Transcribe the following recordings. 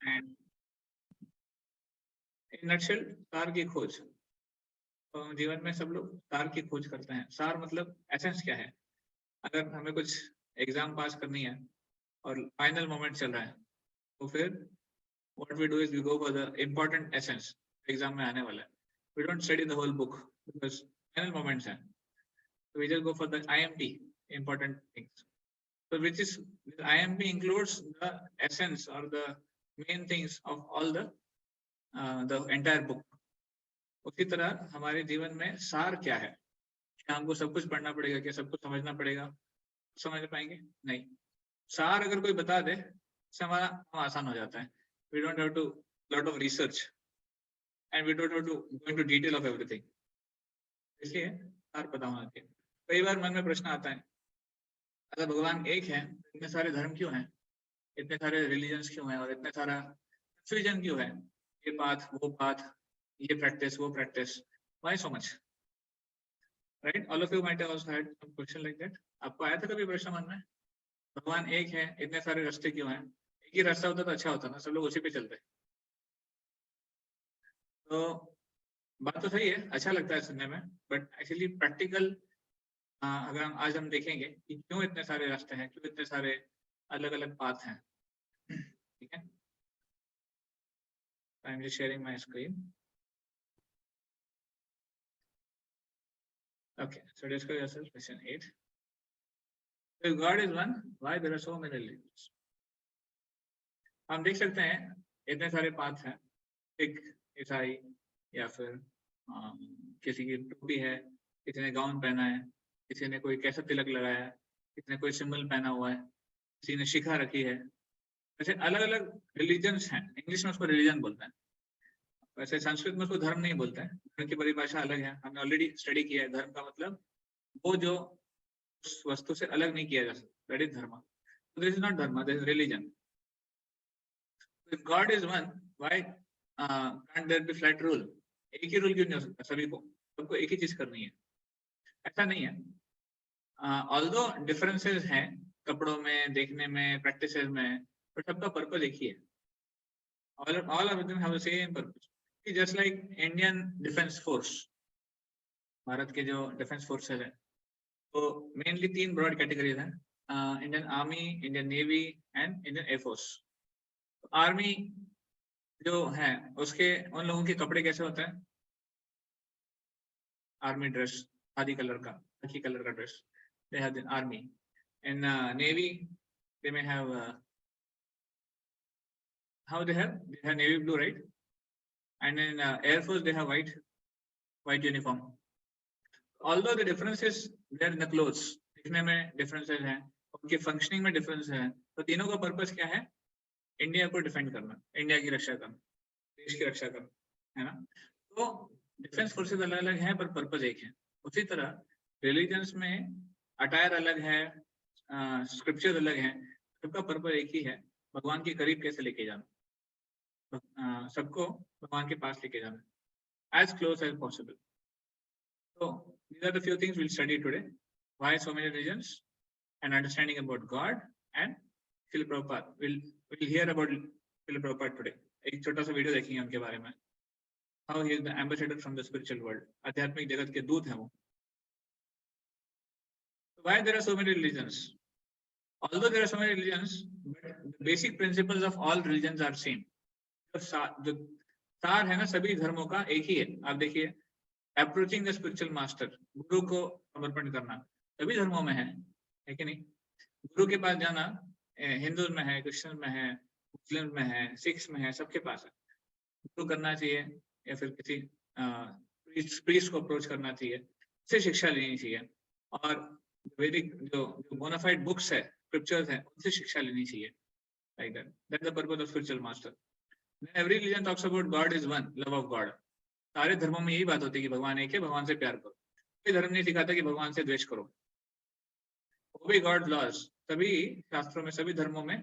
And in nutshell सार की खोज। तो जीवन में सब लोग सार की खोज करते हैं। सार मतलब एसेंस क्या है। अगर हमें कुछ एग्जाम पास करनी है और फाइनल मोमेंट चल रहा है तो फिर what we do is we go for the important essence exam में आने वाला है। We don't study the whole book because final moments हैं। So we just go for the IMP important things. So which is IMP includes the essence or the main things of all the entire book. उसी तरह हमारे जीवन में सार क्या है। क्या हमको सब कुछ पढ़ना पड़ेगा, क्या सब कुछ समझना पड़ेगा? समझ पाएंगे नहीं। सार अगर कोई बता दे इससे हमारा काम आसान हो जाता है। We don't have to lot of research and we don't have to go into detail of everything. इसलिए सार पता होना चाहिए। कई बार मन में प्रश्न आता है, अगर भगवान एक है इतने सारे धर्म क्यों हैं, इतने सारे रिलीजन्स क्यों हैं और इतने सारा कंफ्यूजन क्यों है, ये पाथ वो पाथ, ये प्रैक्टिस वो practice, why so much? Right? All of you might have also had some question like that. आपको आया था कभी प्रश्न मन में, भगवान एक है इतने सारे रास्ते क्यों हैं? एक ही रास्ता होता तो अच्छा होता ना, सब लोग उसी पे चलते। तो बात तो सही है, अच्छा लगता है सुनने में, बट एक्चुअली प्रैक्टिकल अगर आज हम देखेंगे कि क्यों इतने सारे रास्ते हैं, क्यों इतने सारे अलग अलग पाथ हैं। ठीक है, I am just sharing my screen. Okay, so discuss yourself question 8। If God is one, why there are so many religions? हम देख सकते हैं इतने सारे पाथ हैं, सिख, ईसाई या फिर किसी की टोपी है, किसी ने गाउन पहना है, किसी ने कोई कैसा तिलक लगाया है, किसी ने कोई सिंबल पहना हुआ है, किसी ने शिखा रखी है। ऐसे अलग अलग रिलीजन्स हैं। इंग्लिश में उसको रिलीजन बोलते हैं, वैसे संस्कृत में उसको धर्म नहीं बोलते हैं। धर्म की परिभाषा अलग है, हमने ऑलरेडी स्टडी किया है। धर्म का मतलब वो जो उस वस्तु से अलग नहीं किया जा सकता, दैट इज धर्म। So this is not dharma, this is religion. If God is one, why can't there be flat rule? एक ही रूल क्यों नहीं हो सकता सभी को, सबको एक ही चीज करनी है? ऐसा नहीं है। ऑल्दो डिफरेंसेस हैं कपड़ों में, देखने में, प्रैक्टिसेस में, बट सबका पर्पस एक ही है। all of them have the same purpose. Just like Indian Defence Force, Bharat के जो डिफेंस फोर्सेस है, तो मेनली 3 ब्रॉड कैटेगरीज हैं, Indian army, Indian navy and Indian air force. Army जो है उसके उन लोगों के कपड़े कैसे होते हैं? आर्मी ड्रेस, खादी कलर का, खाकी कलर का dress, they have the army. In navy they may have how they have navy blue, right? And in air force they have white uniform. Although the difference is there in the clothes, दिखने में differences हैं, उनके functioning में difference है, तो तीनों का purpose क्या है? इंडिया को डिफेंड करना, इंडिया की रक्षा करना, देश की रक्षा करना, है ना? तो डिफेंस फोर्सेस अलग अलग हैं पर पर्पस एक है। उसी तरह रिलीजन्स में अटायर अलग है, स्क्रिप्चर अलग है, सबका पर्पस एक ही है, भगवान के करीब कैसे लेके जाना, सबको भगवान के पास लेके जाना, as close as possible. So these are the few things we'll study today. Why so many religions and understanding about God and Srila Prabhupada. We'll hear about Srila Prabhupada today. एक छोटा सा वीडियो देखेंगे उनके बारे में। How he is the ambassador from the spiritual world. आध्यात्मिक जगत के दूत हैं वो। Why there are so many religions? Although there are so many religions, but the basic principles of all religions are same. जो सार है ना सभी धर्मों का एक ही है। आप देखिए, अप्रोचिंग द स्पिरिचुअल मास्टर, गुरु को समर्पण करना, सभी धर्मों में है कि नहीं? गुरु के पास जाना हिंदू में है, क्रिश्चियन में है, मुस्लिम में है, सिख्स में है, सबके पास है। गुरु करना चाहिए या फिर किसी प्रीस्ट को अप्रोच करना चाहिए, उससे शिक्षा लेनी चाहिए, और वैदिक जो बोनाफाइड बुक्स है, स्क्रिप्चर्स है, उनसे शिक्षा लेनी चाहिए। Like that, that's the purpose of spiritual master. Every religion talks about God is one, love of God. सारे धर्मों में यही बात होती है कि भगवान एक है, भगवान से प्यार करो। कोई धर्म नहीं सिखाता कि भगवान से द्वेष करो। ओबे गॉड लॉज, सभी शास्त्रों में, सभी धर्मों में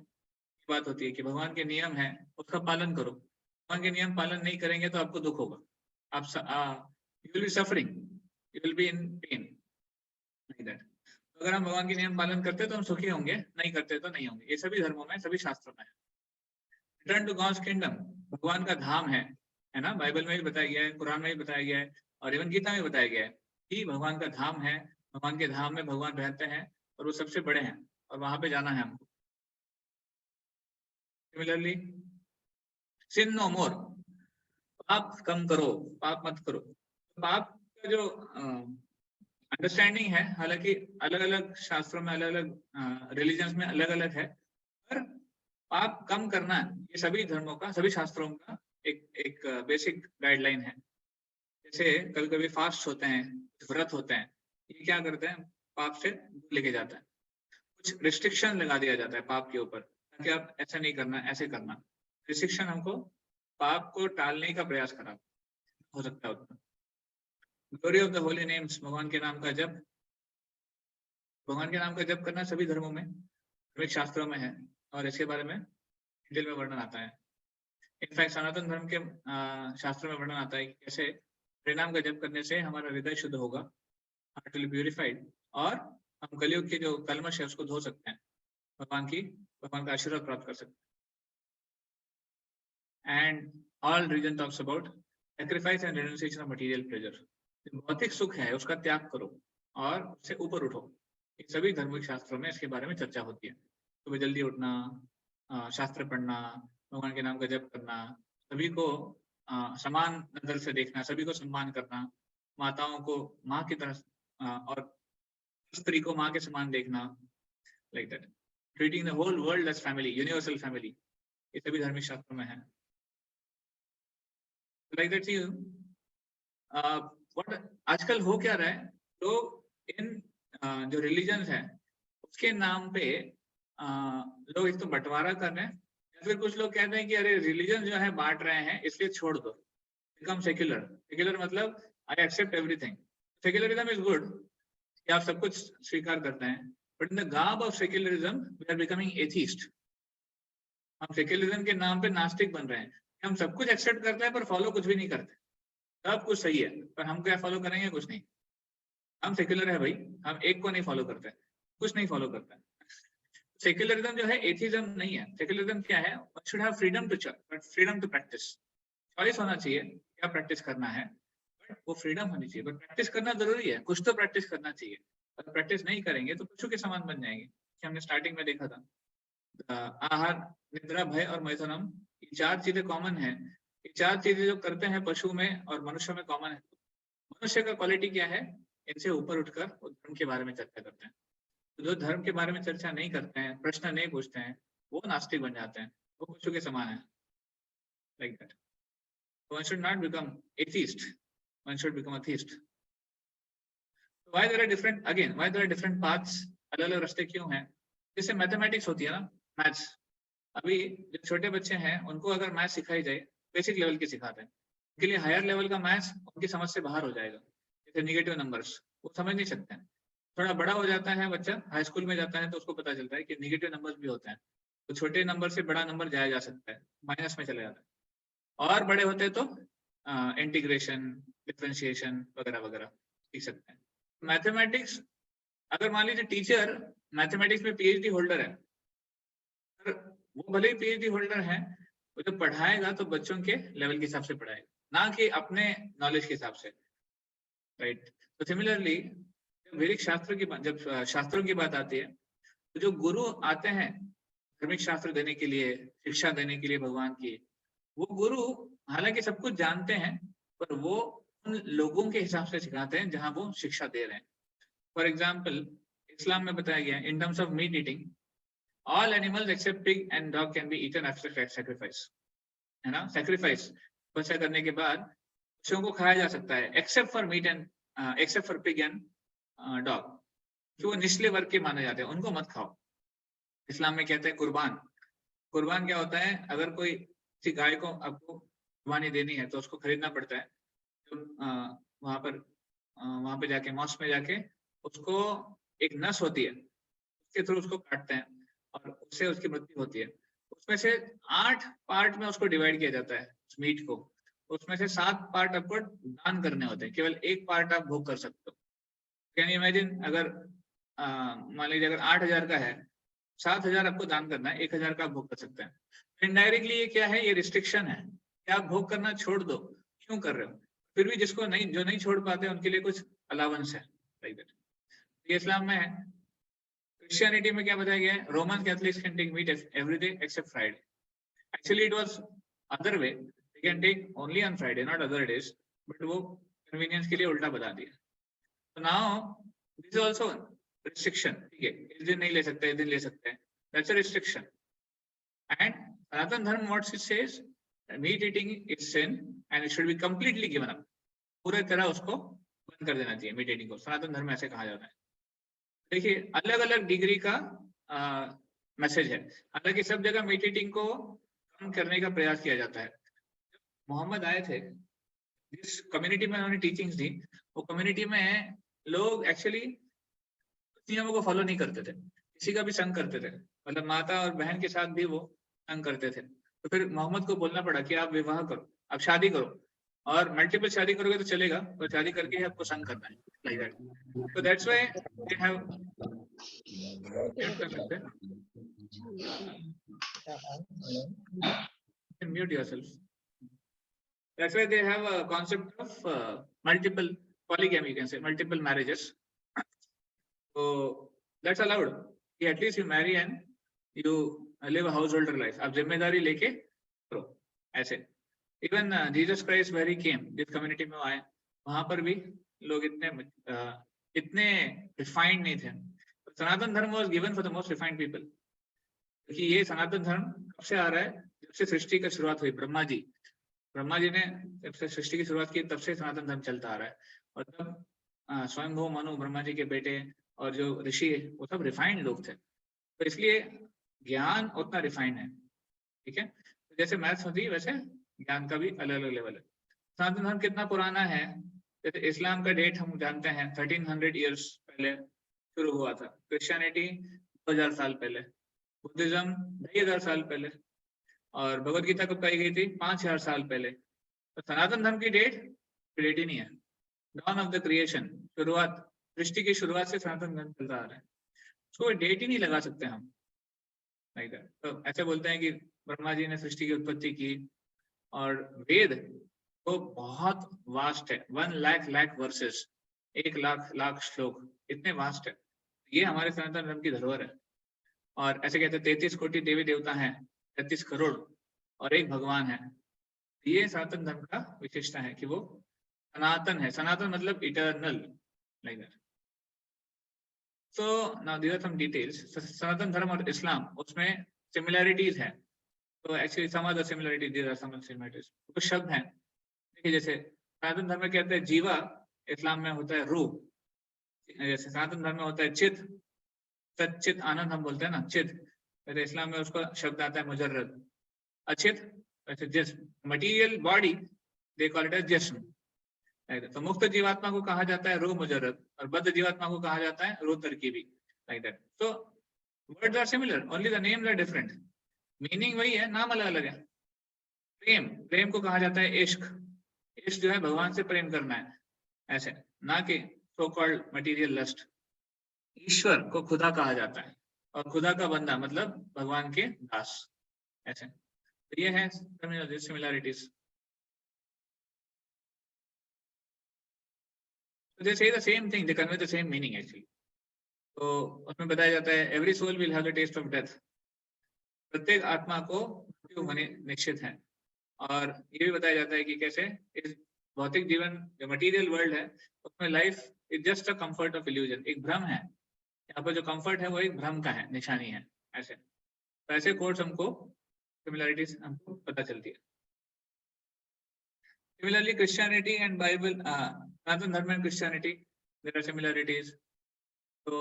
बात होती है कि भगवान के नियम है, उसका पालन करो। भगवान के नियम पालन नहीं करेंगे तो आपको दुख होगा, आप you will be suffering, you will be in pen, like that. अगर हम भगवान के नियम पालन करते तो हम सुखी होंगे, नहीं करते तो नहीं होंगे। ये सभी धर्मों में, सभी शास्त्रों में है। रिटर्न टू गॉड्स किंगडम, भगवान का धाम है ना, बाइबल में भी बताया गया है, कुरान में भी बताया गया है, और इवन गीता में बताया गया है कि भगवान का धाम है, भगवान के धाम में भगवान रहते हैं और वो सबसे बड़े हैं और वहां पे जाना है हमको। सिमिलरली सिन नो मोर, पाप कम करो, पाप मत करो। पाप का जो अंडरस्टैंडिंग है, हालांकि अलग अलग शास्त्रों में, अलग अलग रिलीजन्स में अलग अलग है, पर पाप कम करना ये सभी धर्मों का, सभी शास्त्रों का एक बेसिक गाइडलाइन है। जैसे कभी कभी फास्ट होते हैं, व्रत होते हैं, ये क्या करते हैं, पाप से लेके जाता है, कुछ रिस्ट्रिक्शन लगा दिया जाता है पाप के ऊपर, ताकि आप ऐसा नहीं करना, ऐसे करना। रिस्ट्रिक्शन हमको पाप को टालने का प्रयास करा हो सकता है उतना। Glory of the Holi names, भगवान के नाम का जप, भगवान के नाम का जप करना सभी धर्मों में, धार्मिक शास्त्रों में है, और इसके बारे में डिटेल में वर्णन आता है। इनफैक्ट सनातन धर्म के शास्त्रों में वर्णन आता है कि कैसे हरिनाम का जप करने से हमारा हृदय शुद्ध होगा, हार्ट विल प्यूरिफाइड, और हम कलयुग के जो कलमश है उसको धो सकते हैं, भगवान का आशीर्वाद प्राप्त कर सकते हैं। And all religion talks about sacrifice and renunciation of material pleasure, भौतिक सुख है उसका त्याग करो और उससे ऊपर उठो। इन सभी धार्मिक शास्त्रों में इसके बारे में चर्चा होती है। सुबह जल्दी उठना, शास्त्र पढ़ना, भगवान के नाम का जप करना, सभी को समान नजर से देखना, सभी को सम्मान करना, माताओं को माँ की तरह और स्त्री को माँ के समान देखना, like that, treating the whole world as family, universal family, ये सभी धार्मिक शास्त्रों में है। लाइक दैट व्हाट आजकल हो क्या रहा है, लोग इन जो रिलीजन है उसके नाम पे लोग एक तो बंटवारा कर रहे हैं, या फिर कुछ लोग कहते हैं कि अरे रिलीजन जो है बांट रहे हैं इसलिए छोड़ दो, बिकम सेक्युलर। सेक्युलर मतलब I accept everything. Secularism is good कि आप सब कुछ स्वीकार करते हैं, but in the garb of secularism we are becoming atheist. हम सेक्युलरिज्म के नाम पे नास्तिक बन रहे हैं, हम सब कुछ एक्सेप्ट करते हैं पर फॉलो कुछ भी नहीं करते। सब कुछ सही है पर हम क्या फॉलो करेंगे, कुछ नहीं। हम सेक्युलर है भाई, हम एक को नहीं फॉलो करते, कुछ नहीं फॉलो करते। सेक्युलरिज्म जो है एथिज्म नहीं है। सेक्युलरिज्म क्या है, should have freedom to freedom to practise, choice होना चाहिए क्या प्रैक्टिस करना है, बट वो फ्रीडम होनी चाहिए। बट प्रैक्टिस करना जरूरी है, कुछ तो प्रैक्टिस करना चाहिए। अगर प्रैक्टिस नहीं करेंगे तो पशु के समान बन जाएंगे। कि हमने स्टार्टिंग में देखा था, आहार, निद्रा, भय और मैथुनम, ये चार चीजें कॉमन है। ये चार चीजें जो करते हैं पशु में और मनुष्य में कॉमन है। मनुष्य का क्वालिटी क्या है, इनसे ऊपर उठकर वो धर्म के बारे में चर्चा करते हैं। तो जो धर्म के बारे में चर्चा नहीं करते हैं, प्रश्न नहीं पूछते हैं, वो नास्तिक बन जाते हैं, वो पशु के समान है, like that. One should not become atheist, one should become a theist. Why there are different, again, why there are different paths, अलग अलग रास्ते क्यों हैं? जैसे मैथमेटिक्स होती है ना, मैथ्स, अभी जो छोटे बच्चे हैं उनको अगर मैथ्स सिखाई जाए, बेसिक लेवल की सिखाते हैं, उनके लिए हायर लेवल का मैथ्स उनकी समझ से बाहर हो जाएगा। जैसे निगेटिव नंबर्स वो समझ नहीं सकते हैं। थोड़ा बड़ा हो जाता है बच्चा, हाई स्कूल में जाता है तो उसको पता चलता है कि निगेटिव नंबर्स भी होते हैं, तो छोटे नंबर से बड़ा नंबर जाया जा सकता है, माइनस में चला जाता है। और बड़े होते हैं तो इंटीग्रेशन, डिफरेंशिएशन वगैरह वगैरह सीख सकते हैं। मैथमेटिक्स, अगर मान लीजिए टीचर मैथमेटिक्स में पीएचडी होल्डर है, वो भले ही पीएचडी होल्डर है, वो जब पढ़ाएगा तो बच्चों के लेवल के हिसाब से पढ़ाएगा, ना कि अपने नॉलेज के हिसाब से, राइट। तो सिमिलरली वैदिक शास्त्रों की जब शास्त्रों की बात आती है, तो जो गुरु आते हैं धार्मिक शास्त्र देने के लिए, शिक्षा देने के लिए भगवान की, वो गुरु हालांकि सब कुछ जानते हैं, पर वो उन लोगों के हिसाब से सिखाते हैं जहां वो शिक्षा दे रहे हैं। फॉर एग्जाम्पल, इस्लाम में बताया गया in terms of meat eating, all animals except pig and dog can be eaten after sacrifice, है ना। सैक्रिफाइस तपस्या करने के बाद पशुओं को खाया जा सकता है, except for meet and except for pig and dog, जो वो निचले वर्ग के माने जाते हैं, उनको मत खाओ। इस्लाम में कहते हैं कुर्बान, कुर्बान क्या होता है, अगर कोई किसी गाय को आपको कुर्बानी देनी है तो उसको खरीदना पड़ता है। तो वहां पे जाके मॉस्क में जाके उसको एक नस होती है, उसके थ्रू उसको काटते हैं और उससे उसकी मृत्यु होती है। उसमें से 8 पार्ट में उसको डिवाइड किया जाता है उस मीट को, उसमें से 7 पार्ट आपको दान करने होते हैं, केवल 1 पार्ट आप भोग कर सकते हो। कैन यू इमेजिन, अगर मान लीजिए अगर 8,000 का है, 7,000 आपको दान करना है, 1,000 का आप भोग कर सकते हैं। इनडायरेक्टली ये क्या है, ये रिस्ट्रिक्शन है कि आप भोग करना छोड़ दो, क्यों कर रहे हो। फिर भी जिसको नहीं, जो नहीं छोड़ पाते उनके लिए कुछ अलाउंस है, लाइक दैट। ये इस्लाम में है। क्रिश्चियनिटी में क्या बताया गया है, Roman Catholics can take meat every day except Friday. Actually it was other way, they can take only on Friday not other days, but वो कन्वीनियंस के लिए उल्टा बता दिया। तो now this is also restriction, ठीक है, इस दिन नहीं ले सकते, इस दिन ले सकते हैं, that's a restriction. And Sanatan Dharma what it says, meat eating is sin and it should be completely given up, पूरे तरह उसको बंद कर देना चाहिए मीट ईटिंग को, सनातन धर्म में ऐसे कहा जाता है। देखिए अलग अलग डिग्री का मैसेज है, हालांकि सब जगह मीट ईटिंग को कम करने का प्रयास किया जाता है। मोहम्मद आए थे, जिस कम्युनिटी में उन्होंने टीचिंग्स दी, वो कम्युनिटी में लोग एक्चुअली नियमों को फॉलो नहीं करते थे, किसी का भी संग करते थे, मतलब माता और बहन के साथ भी वो संग करते थे। तो फिर मोहम्मद को बोलना पड़ा कि आप विवाह करो, आप शादी करो, और मल्टीपल शादी करोगे तो चलेगा, तो शादी करके ही आपको संग करना है, लाइक दैट। तो that's why they have, mute yourself, that's why they have a concept of multiple polygamy, you can say multiple marriages. So that's allowed, at least you marry and you live a householder life, आप जिम्मेदारी लेके करो ऐसे। Even Jesus Christ very केम, जिस community में आए वहां पर भी लोग इतने रिफाइंड नहीं थे। सनातन धर्म was given for the most refined people, क्योंकि ये सनातन धर्म कब से आ रहा है, जब से सृष्टि की शुरुआत हुई, ब्रह्मा जी ने जब से सृष्टि की शुरुआत की तब से सनातन धर्म चलता आ रहा है। और तब स्वयंभू मनु, ब्रह्मा जी के बेटे, और जो ऋषि वो सब रिफाइंड लोग थे, तो इसलिए ज्ञान उतना रिफाइंड है, ठीक है। तो जैसे मैथ्स होती है वैसे ज्ञान का भी अलग अलग लेवल है। सनातन धर्म कितना पुराना है, जैसे इस्लाम का डेट हम जानते हैं 1300 ईयर्स पहले शुरू हुआ था, क्रिश्चियनिटी 2000 साल पहले, बुद्धिज्म 2500 साल पहले, और भगवत गीता कब पाई गई थी, 5000 साल पहले। तो सनातन धर्म की डेट ही नहीं है, डॉन ऑफ द क्रिएशन, शुरुआत, सृष्टि की शुरुआत से सनातन धर्म चलता आ रहा है, उसको डेट ही नहीं लगा सकते हम, लाइक दैट। तो ऐसे बोलते हैं कि ब्रह्मा जी ने सृष्टि की उत्पत्ति की, और वेद तो बहुत वास्ट है, 1 लाख वर्सेस, 1 लाख श्लोक, इतने वास्ट है। ये हमारे सनातन धर्म की धरोहर है। और ऐसे कहते हैं 33 कोटि देवी देवता हैं, 33 करोड़, और एक भगवान है। ये सनातन धर्म का विशेषता है कि वो सनातन है, सनातन मतलब eternal, like that. So now there are some details, Sanatan Dharma और इस्लाम, उसमें सिमिलैरिटीज है। तो actually some of the similarities, there are some similarities, कुछ शब्द हैं, देखिए जैसे सनातन धर्म में कहते हैं जीवा, इस्लाम में होता है रूह। जैसे सनातन धर्म में होता है चित, सच्चित आनंद हम बोलते हैं ना, चित, वैसे इस्लाम में उसका शब्द आता है मुजर्रद। अचित वैसे जिस्म, material body they call it as जिस्म। तो मुक्त जीवात्मा को कहा जाता है रूह मुजर्रद, और बद्ध जीवात्मा को कहा जाता है रूह तरकीबी, लाइक दैट। तो words are similar, only the names are different, meaning वही है, नाम अलग अलग है। प्रेम, प्रेम को कहा जाता है इश्क, इश्क जो है भगवान से प्रेम करना है, ऐसे, ना कि सो कॉल्ड मटीरियल लस्ट। ईश्वर को खुदा कहा जाता है, और खुदा का बंदा मतलब भगवान के दास, ऐसे। तो ये है similarities. They say the same thing, they convey the same meaning actually. तो उसमें बताया जाता है every soul will have the taste of death, प्रत्येक आत्मा को मृत्यु होने निश्चित है। और ये भी बताया जाता है कि कैसे इस भौतिक जीवन, जो मटेरियल वर्ल्ड है, उसमें life is just a comfort of illusion, एक भ्रम है। यहाँ पर जो कंफर्ट है वो एक भ्रम का है, निशानी है, ऐसे। तो ऐसे कोर्स हमको, सिमिलैरिटीज हमको पता चलती है। Similarly, Christianity and Bible, सनातन धर्म and Christianity, there are similarities. तो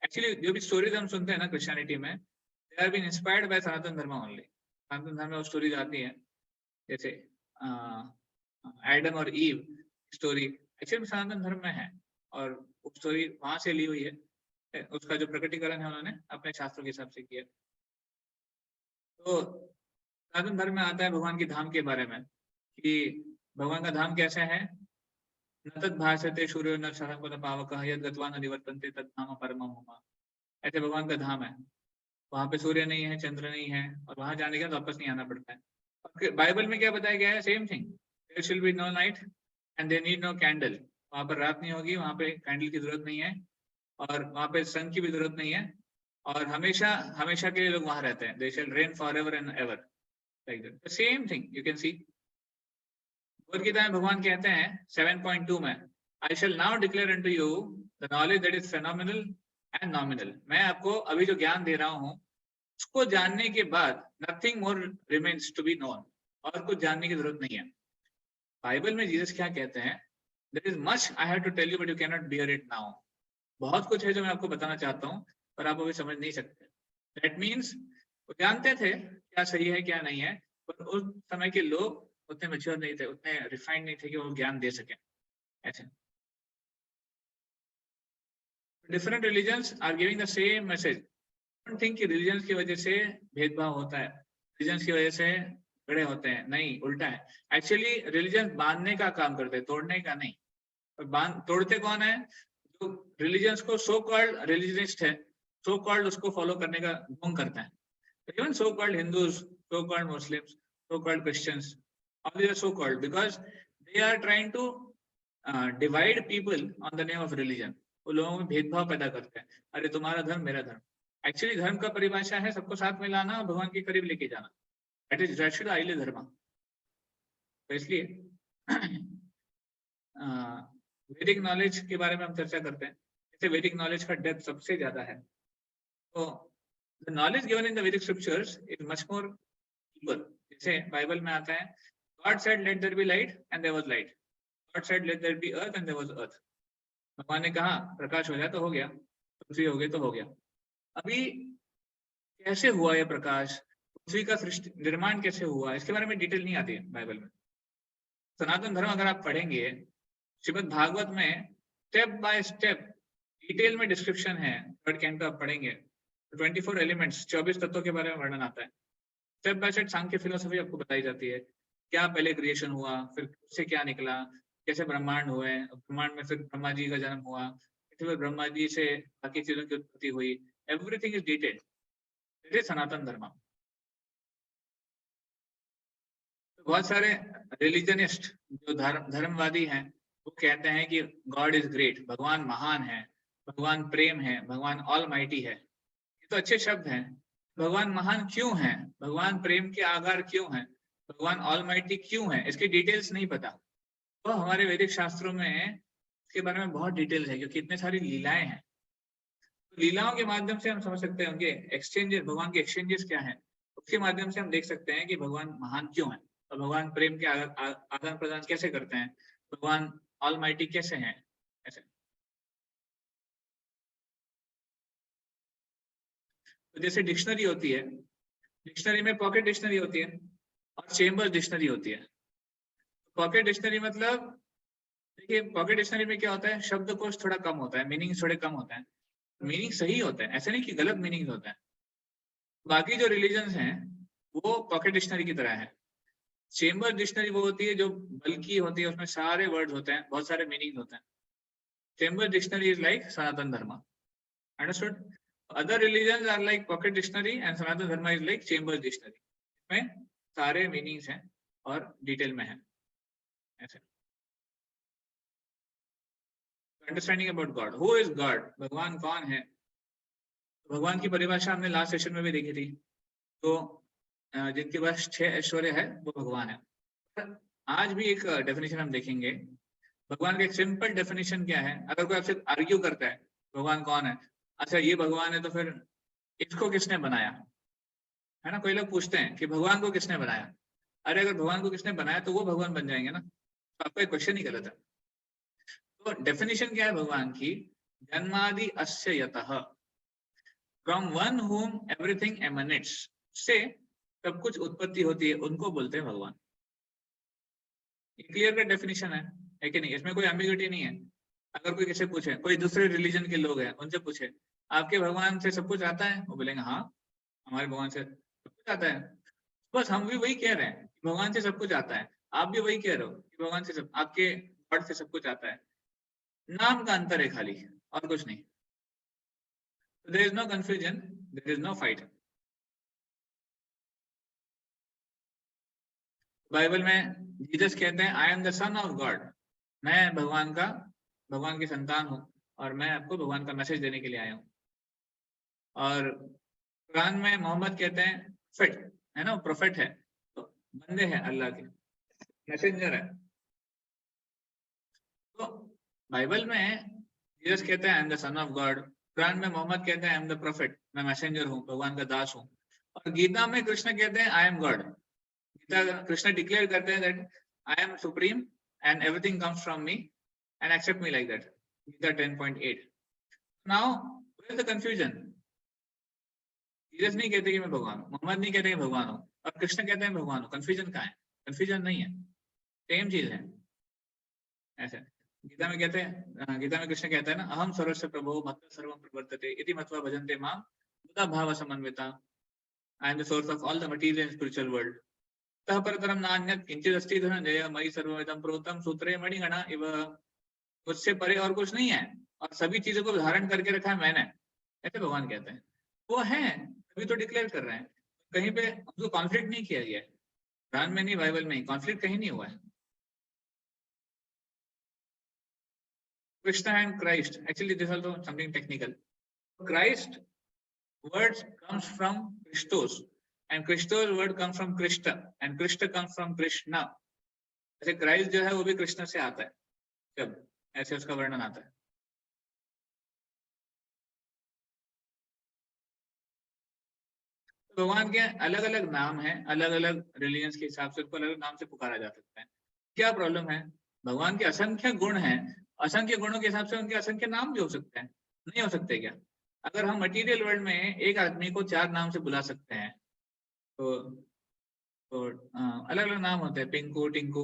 एक्चुअली जो भी स्टोरीज हम सुनते हैं ना क्रिश्चियनिटी में, they have been inspired by सनातन धर्म only. सनातन धर्म में वो स्टोरीज आती हैं, जैसे एडम और ईव स्टोरी एक्चुअली सनातन धर्म में है, और वो स्टोरी वहां से ली हुई है, उसका जो प्रकटीकरण है उन्होंने अपने शास्त्रों के हिसाब से किया। तो सनातन धर्म में आता है भगवान की धाम के बारे में, कि भगवान का धाम कैसा है, न तद भाषते सूर्यो न शरपद पावकः यद् गत्वा न निवर्तन्ते तद् धाम परमं मम, ऐसे भगवान का धाम है। वहां पे सूर्य नहीं है, चंद्र नहीं है, और वहां जाने के बाद वापस नहीं आना पड़ता है। और बाइबल में क्या बताया गया है? Same thing, there shall be no night and they need no candle. वहां पर रात नहीं होगी, वहां पे कैंडल की जरूरत नहीं है, और वहां पे सन की भी जरूरत नहीं है, और हमेशा हमेशा के लिए लोग वहां रहते हैं। They shall reign forever and ever, like that, same thing you can see. Bhagavad Gita में भगवान कहते हैं 7.2 में, I shall now declare unto you the knowledge that is phenomenal and nominal. मैं आपको अभी जो ज्ञान दे रहा हूँ, उसको जानने के बाद nothing more remains to be known, और कुछ जानने की जरूरत नहीं है। बाइबल में जीसस क्या कहते हैं? There is much I have to tell you but you can not bear it now. बहुत कुछ है जो मैं आपको बताना चाहता हूँ, पर आप अभी समझ नहीं सकते। दैट मीन्स वो जानते थे क्या सही है क्या नहीं है, पर उस समय के लोग उतने मैच्योर नहीं थे, उतने रिफाइंड नहीं थे कि वो ज्ञान दे सके। ऐसे different religions are giving the same message. Don't think कि रिलीजन्स की वजह से भेदभाव होता है, रिलीजन्स की वजह से झगड़े होते हैं, नहीं, उल्टा है। एक्चुअली रिलीजन बांधने का काम करते हैं, तोड़ने का नहीं। तोड़ते कौन है? जो रिलीजन्स को सो कॉल्ड रिलीजनिस्ट है, सो कॉल्ड उसको फॉलो करने का ढोंग करता है। Even so-called Hindus, so-called Muslims, so-called Christians, all these are so-called because they are trying to divide people on the name of religion. वो लोगों में भेदभाव पैदा करते हैं, अरे तुम्हारा धर्म मेरा धर्म। एक्चुअली धर्म का परिभाषा है सबको साथ में लाना और भगवान के करीब लेके जाना। दैट शुड आइले धर्म। तो इसलिए वैदिक नॉलेज के बारे में हम चर्चा करते हैं, जैसे वैदिक नॉलेज का डेप्थ सबसे ज्यादा है। तो the knowledge given in the Vedic scriptures is much more deeper. जैसे बाइबल में आता है, God said let there be light and there was light. God said let there be earth and there was earth. भगवान ने कहा प्रकाश हो जाए तो हो गया, पृथ्वी हो गई तो हो गया। अभी कैसे हुआ ये प्रकाश, पृथ्वी का सृष्टि निर्माण कैसे हुआ, इसके बारे में डिटेल नहीं आती है बाइबल में। सनातन धर्म अगर आप पढ़ेंगे, श्रीमद् भागवत में स्टेप बाय स्टेप डिटेल में डिस्क्रिप्शन है। थर्ड कैंटो आप पढ़ेंगे, 24 एलिमेंट्स, 24 तत्वों के बारे में वर्णन आता है। Step by step Sankhya philosophy आपको बताई जाती है, क्या पहले क्रिएशन हुआ, फिर उससे क्या निकला, कैसे ब्रह्मांड हुए, ब्रह्मांड में फिर ब्रह्मा जी का जन्म हुआ, फिर ब्रह्मा जी से बाकी चीजों की उत्पत्ति हुई। Everything is detailed. It is Sanatan Dharma. बहुत सारे रिलीजनिस्ट जो धर्मवादी हैं, वो कहते हैं कि गॉड इज ग्रेट, भगवान महान है, भगवान प्रेम है, भगवान ऑल माइटी है। ये तो अच्छे शब्द हैं। भगवान महान क्यों है, भगवान प्रेम के आधार क्यों है, भगवान ऑल माइटी क्यों है, इसकी डिटेल्स नहीं पता। तो हमारे वैदिक शास्त्रों में इसके बारे में बहुत डिटेल्स है, क्योंकि इतने सारी लीलाएं हैं। तो लीलाओं के माध्यम से हम समझ सकते हैं उनके एक्सचेंजेस, भगवान के एक्सचेंजेस क्या है, उसके माध्यम से हम देख सकते हैं कि भगवान महान क्यों है, और भगवान प्रेम के आदान प्रदान कैसे करते हैं, भगवान ऑल माइटी कैसे हैं। ऐसे तो जैसे डिक्शनरी होती है, डिक्शनरी में पॉकेट डिक्शनरी होती है और चेम्बर डिक्शनरी होती है। पॉकेट डिक्शनरी मतलब, देखिए पॉकेट डिक्शनरी में क्या होता है, शब्दकोश थोड़ा कम होता है, मीनिंग थोड़े कम होता है, मीनिंग सही होता है, ऐसा नहीं कि गलत मीनिंग होता है। बाकी जो रिलीजन्स हैं वो पॉकेट डिक्शनरी की तरह है। चेम्बर डिक्शनरी वो होती है जो बल्कि होती है, उसमें सारे वर्ड्स होते हैं, बहुत सारे मीनिंग होते हैं। Chamber dictionary is like Sanatan Dharma. Understood? Other religions are like pocket dictionary and Sanatan Dharma is like chamber dictionary. इसमें सारे मीनिंग्स हैं और डिटेल में है। ऐसे understanding about God, who is God, भगवान कौन है। भगवान की परिभाषा हमने लास्ट सेशन में भी देखी थी। तो जिनके पास 6 ऐश्वर्य है वो भगवान है। आज भी एक डेफिनेशन हम देखेंगे। भगवान का एक सिंपल डेफिनेशन क्या है, अगर कोई आपसे आर्ग्यू करता है भगवान कौन है, अच्छा ये भगवान है तो फिर इसको किसने बनाया, है ना। कोई लोग पूछते हैं कि भगवान को किसने बनाया। अरे अगर भगवान को किसने बनाया तो वो भगवान बन जाएंगे ना, तो आपका क्वेश्चन ही गलत है। तो डेफिनेशन क्या है भगवान की, जन्मादि अस्य यतः, from one whom everything emanates, से सब कुछ उत्पत्ति होती है, उनको बोलते हैं भगवान। क्लियर कट डेफिनेशन है कि नहीं, इसमें कोई एम्बिग्युइटी नहीं है। अगर कोई किसी पूछे, कोई दूसरे रिलीजन के लोग हैं, उनसे पूछे आपके भगवान से सब कुछ आता है, वो बोलेंगे हाँ हमारे भगवान से सब कुछ आता है। बस हम भी वही कह रहे हैं कि भगवान से सब कुछ आता है, आप भी वही कह रहे हो कि भगवान से सब, आपके गॉड से सब कुछ आता है। नाम का अंतर है खाली, और कुछ नहीं। There is no confusion, there is no fight. Bible में जीसस कहते हैं I am the son of God, मैं भगवान की संतान हूँ और मैं आपको भगवान का मैसेज देने के लिए आया हूँ। और कुरान में मोहम्मद कहते हैं प्रोफेट है ना, प्रोफेट है, तो बंदे हैं अल्लाह के, मैसेंजर है। तो बाइबल में जीसस कहते हैं I am the son of God, Quran में मोहम्मद कहते हैं आई एम द प्रोफेट, मैं मैसेंजर हूँ, भगवान का दास हूँ। और गीता में कृष्ण कहते हैं I am God, Gita Krishna declare करते हैं that I am supreme and everything comes from me and except me like that, Gita 10.8। Now where is the confusion? Jesus नहीं कहते कि मैं भगवान हूँ, मोहम्मद नहीं कहते कि भगवान हूँ, और कृष्ण कहते हैं भगवान हूँ। कंफ्यूजन कहाँ है? कंफ्यूजन नहीं है, सेम चीज है। ऐसे गीता में कहते हैं, गीता में कृष्ण कहता है ना, अहम सर्वस्य प्रभो मत्तः सर्वं प्रवर्तते इति मत्वा भजन्ते मां बुधा भाव समन्विता, I am the source of all the material and spiritual world, ततः परतरम नान्यत् किंचित् अस्ति धनंजय मयि सर्वमिदं प्रोतं सूत्रे मणिगणा इव, मुझसे परे और कुछ नहीं है और सभी चीजों को धारण करके रखा है मैंने, ऐसे भगवान कहते हैं। वो है तभी तो डिक्लेयर कर रहे हैं, कहीं पे उनको कॉन्फ्लिक्ट नहीं किया गया है, कुरान में नहीं, बाइबल में नहीं, कॉन्फ्लिक्ट कहीं नहीं हुआ है। Krishna and Christ, actually this is also something technical. Christ words comes from Christos and Christos word comes from Krishna and Krishna comes from Krishna. ऐसे क्राइस्ट जो है वो भी कृष्ण से आता है, जब ऐसे उसका वर्णन आता है। तो भगवान के अलग अलग नाम हैं, अलग अलग रिलीजन्स के हिसाब से उसको अलग अलग नाम से पुकारा जा सकता है। क्या प्रॉब्लम है? भगवान के असंख्य गुण हैं, असंख्य गुणों के हिसाब से उनके असंख्य नाम भी हो सकते हैं, नहीं हो सकते क्या? अगर हम मटेरियल वर्ल्ड में एक आदमी को 4 नाम से बुला सकते हैं, तो अलग अलग नाम होते हैं, पिंकू टिंकू,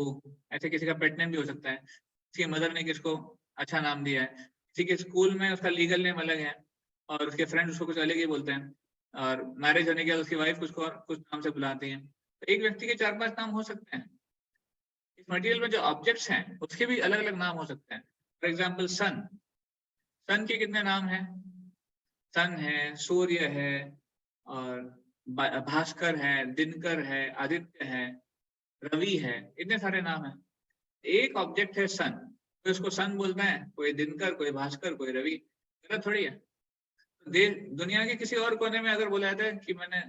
ऐसे किसी का पेट नेम भी हो सकता है, किसी मदर ने किसको अच्छा नाम दिया है, किसी के स्कूल में उसका लीगल नेम अलग है और उसके फ्रेंड्स उसको कुछ अलग ही बोलते हैं, और मैरिज होने के बाद उसकी वाइफ उसको कुछ नाम से बुलाती हैं। तो एक व्यक्ति के 4-5 नाम हो सकते हैं। इस मटेरियल में जो ऑब्जेक्ट्स हैं उसके भी अलग अलग नाम हो सकते हैं। फॉर एग्जाम्पल सन, सन के कितने नाम हैं? सन है, सूर्य है, और भास्कर है, दिनकर है, आदित्य है, रवि है, इतने सारे नाम हैं। एक ऑब्जेक्ट है सन, तो उसको सन बोलते हैं, कोई दिनकर, कोई भास्कर, कोई रवि, गलत थोड़ी है। दुनिया के किसी और कोने में अगर बोला जाता है कि मैंने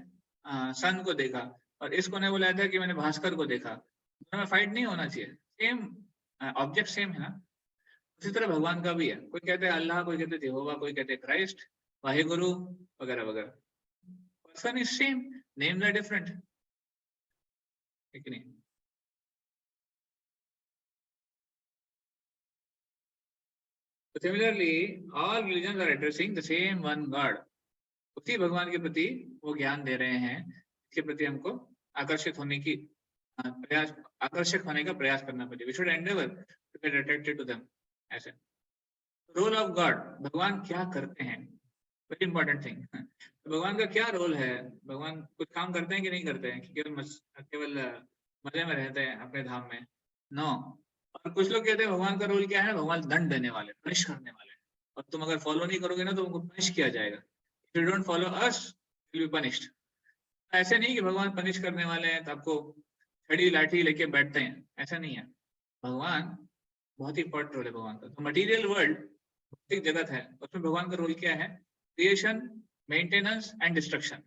सन को देखा और इस कोने बोला जाता है कि मैंने भास्कर को देखा, दोनों में फाइट नहीं होना चाहिए, सेम ऑब्जेक्ट सेम है ना। उसी तरह भगवान का भी है, कोई कहते हैं अल्लाह, कोई कहते हैं यहोवा, कोई कहते हैं क्राइस्ट, वाहेगुरु वगैरह वगैरह। Person is same, names are different, है कि नहीं? Similarly all religions are addressing the same one God, उसी भगवान के प्रति वो ज्ञान दे रहे हैं, इसके प्रति हमको आकर्षित होने की प्रयास, आकर्षक होने का प्रयास करना पड़ेगा। We should endeavour to get attracted to them. ऐसे रोल ऑफ गॉड, भगवान क्या करते हैं, वेरी इंपॉर्टेंट थिंग। भगवान का क्या रोल है? भगवान कुछ काम करते हैं कि नहीं करते हैं, केवल मजे में रहते हैं अपने धाम में? नो। और कुछ लोग कहते हैं भगवान का रोल क्या है? भगवान दंड देने वाले, पनिश करने वाले, और तुम अगर फॉलो नहीं करोगे ना तो तुमको पनिश किया जाएगा। If you don't follow us, you'll be punished. ऐसे नहीं कि भगवान पनिश करने वाले हैं तो आपको छड़ी लाठी लेके बैठते हैं, ऐसा नहीं है। भगवान बहुत ही इंपॉर्टेंट रोल है भगवान का। तो मटेरियल वर्ल्ड भौतिक जगत है, उसमें भगवान का रोल क्या है? Creation, maintenance and destruction.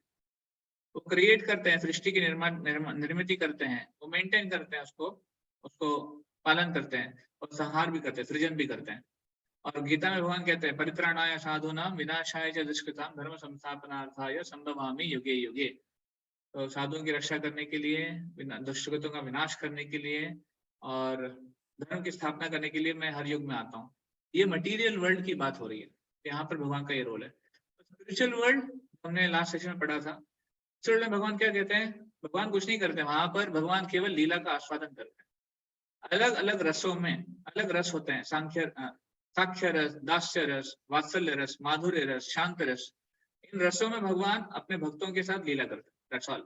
वो क्रिएट करते हैं, सृष्टि की निर्मित करते हैं, वो मेंटेन करते हैं, उसको पालन करते हैं, और संहार भी करते हैं, सृजन भी करते हैं। और गीता में भगवान कहते हैं परित्राणाय साधूनां विनाशाय च दुष्कृतां धर्म संस्थापनार्थाय संभवामि युगे युगे। तो साधुओं की रक्षा करने के लिए, दुष्कृतों का विनाश करने के लिए और धर्म की स्थापना करने के लिए मैं हर युग में आता हूँ। ये मटेरियल वर्ल्ड की बात हो रही है, यहाँ पर भगवान का ये रोल है। स्पिरिचुअल वर्ल्ड हमने लास्ट सेशन में पढ़ा था, स्पिरिचुअल में भगवान क्या कहते हैं? भगवान कुछ नहीं करते, वहां पर भगवान केवल लीला का आस्वादन करते हैं। अलग अलग रसों में अलग रस होते हैं, साक्ष्य रस, दास्य रस, वात्सल्य रस, माधुर्य रस, शांत रस। इन रसों में भगवान अपने भक्तों के साथ लीला करते हैं। That's all.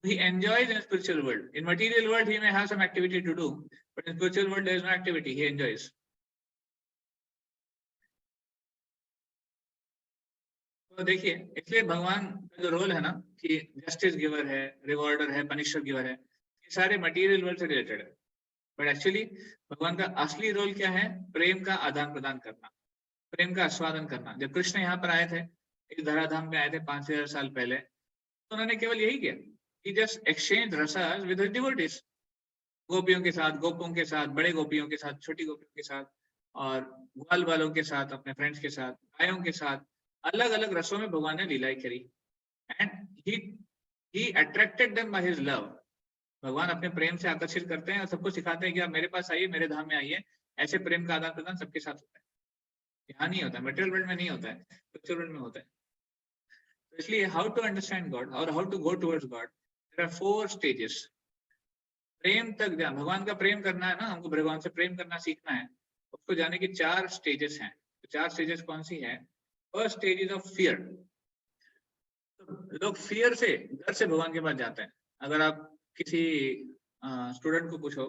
He enjoys in spiritual world. In material world, he may have some activity to do, but in spiritual world, there is no activity. He enjoys. तो देखिए, इसलिए भगवान का जो रोल है ना कि जस्टिस गिवर है, रिवॉर्डर है, पनिशर गिवर है, ये सारे मटेरियल वर्ल्ड से रिलेटेड है, बट एक्चुअली भगवान का असली रोल क्या है? प्रेम का आदान प्रदान करना, प्रेम का आस्वादन करना। जब कृष्ण यहाँ पर आए थे, इस धराधाम में आए थे 5000 साल पहले, तो उन्होंने केवल यही किया, he just exchanged rasas with his devotees, गोपियों के साथ, गोपों के साथ, बड़े गोपियों के साथ, छोटी गोपियों के साथ, और ग्वाल वालों के साथ, अपने फ्रेंड्स के साथ, गायों के साथ, अलग अलग रसों में भगवान ने लीलाएं करी। And he attracted them by his love. भगवान अपने प्रेम से आकर्षित करते हैं और सबको सिखाते हैं कि आप मेरे पास आइए, मेरे धाम में आइए। ऐसे प्रेम का आदान प्रदान सबके साथ होता है, यहाँ नहीं होता, मटेरियल वर्ल्ड में नहीं होता है, स्पिरिचुअल वर्ल्ड में होता है। तो इसलिए हाउ टू अंडरस्टैंड गॉड और how to go towards God, there are 4 stages. प्रेम तक जा, भगवान का प्रेम करना है ना, हमको भगवान से प्रेम करना सीखना है, उसको जाने की 4 स्टेजेस हैं। तो 4 स्टेजेस कौन सी है? First stage is of fear. लोग फियर से, डर से भगवान के पास जाते हैं। अगर आप किसी स्टूडेंट को पूछो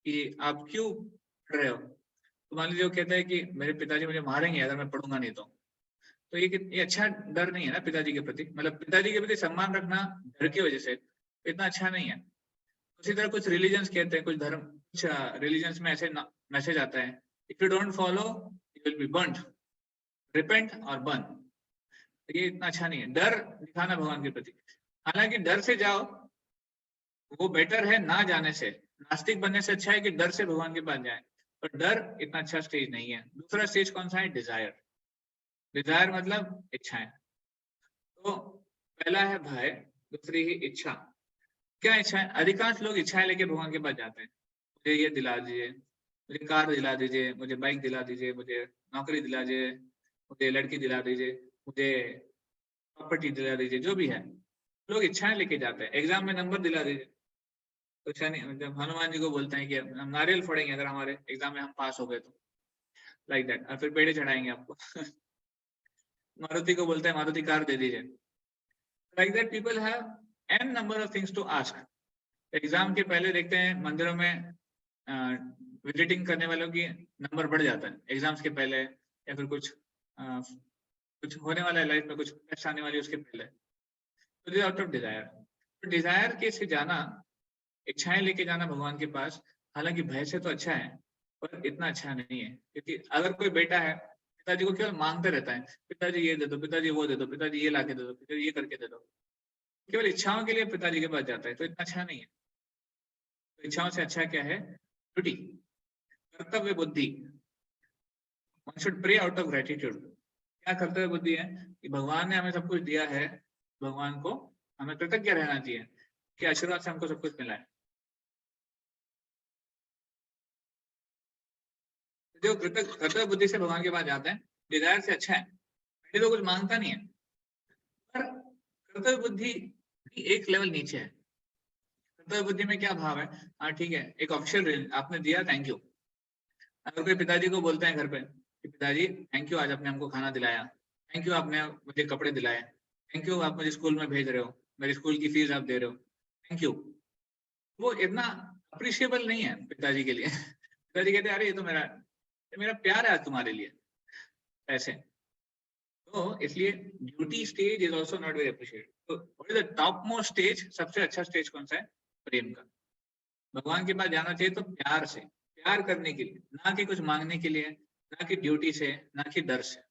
कि आप क्यों पढ़ रहे हो, तो मान लीजिए वो कहता है कि मेरे पिताजी मुझे मारेंगे अगर मैं पढ़ूंगा नहीं तो ये अच्छा डर नहीं है ना पिताजी के प्रति। मतलब पिताजी के प्रति सम्मान रखना डर की वजह से इतना अच्छा नहीं है। उसी तरह कुछ रिलीजन्स कहते हैं, कुछ धर्म, कुछ रिलीजन्स में ऐसे मैसेज आता है, if you don't follow you will be burned, repent और बर्न। तो ये इतना अच्छा नहीं है डर दिखाना भगवान के प्रति। हालांकि डर से जाओ वो बेटर है ना जाने से, नास्तिक बनने से अच्छा है कि डर से भगवान के पास जाए, पर डर इतना अच्छा स्टेज नहीं है। दूसरा स्टेज कौन सा है? डिजायर। डिजायर मतलब इच्छाएं। तो पहला है भय, दूसरी ही इच्छा। क्या इच्छा है? अधिकांश लोग इच्छाएं लेके भगवान के पास जाते हैं, मुझे ये दिला दीजिए, मुझे कार दिला दीजिए, मुझे बाइक दिला दीजिए, मुझे नौकरी दिला दीजिए, मुझे लड़की दिला दीजिए, मुझे प्रॉपर्टी दिला दीजिए, जो भी है लोग इच्छाएं लेके जाते हैं। एग्जाम में नंबर दिला दीजिए, तो शनि जब हनुमान जी को बोलते हैं कि हम नारियल फोड़ेंगे अगर हमारे एग्जाम में हम पास हो गए तो, लाइक दैट, और फिर पेड़े चढ़ाएंगे आपको मारुति को बोलते हैं मारुति कार दे दीजिए। Like that people have n number of things to ask. Exam के पहले देखते हैं मंदिरों में विजिटिंग करने वालों की नंबर बढ़ जाता है एग्जाम्स के पहले, या फिर कुछ होने वाला है लाइफ में, कुछ टेस्ट आने वाली है उसके पहले। तो दिस आउट ऑफ डिजायर। तो डिजायर के से जाना, इच्छाएं लेके जाना भगवान के पास, हालांकि भय से तो अच्छा है पर इतना अच्छा नहीं है। क्योंकि अगर कोई बेटा है, पिताजी को केवल मांगते रहता है, पिताजी ये दे दो, पिताजी वो दे दो, पिताजी ये ला के दे दो, पिताजी ये करके दे दो, केवल इच्छाओं के लिए पिताजी के पास जाता है, तो इतना अच्छा नहीं है। तो इच्छाओं से अच्छा क्या है? ड्यूटी, कर्तव्य बुद्धि। One should pray out of gratitude. क्या कर्तव्य बुद्धि है? कि भगवान ने हमें सब कुछ दिया है, भगवान को हमें कृतज्ञ रहना चाहिए कि आशीर्वाद से हमको सब कुछ मिला है। जो कर्तव्य बुद्धि से भगवान के पास जाते हैं, डिजायर से अच्छा है, पहले तो कुछ मांगता नहीं है, पर कर्तव्य बुद्धि एक लेवल नीचे है। कर्तव्य बुद्धि में क्या भाव है? हाँ ठीक है, एक ऑफिशियल आपने दिया, थैंक यू। अगर कोई पिताजी को बोलते हैं घर पे कि पिताजी थैंक यू, आज आपने हमको खाना दिलाया, थैंक यू आपने मुझे कपड़े दिलाए, थैंक यू आप मुझे स्कूल में भेज रहे हो, मेरी स्कूल की फीस आप दे रहे हो, थैंक यू, वो इतना अप्रिशिएबल नहीं है पिताजी के लिए पिताजी कहते हैं अरे ये तो मेरा प्यार है आज तुम्हारे लिए, ऐसे। तो इसलिए duty stage is also not very appreciated. तो what is the topmost stage? सबसे अच्छा स्टेज कौन सा है? प्रेम का। भगवान के पास जाना चाहिए तो प्यार से, प्यार करने के लिए, ना कि कुछ मांगने के लिए, ना कि ड्यूटी से, ना कि डर से।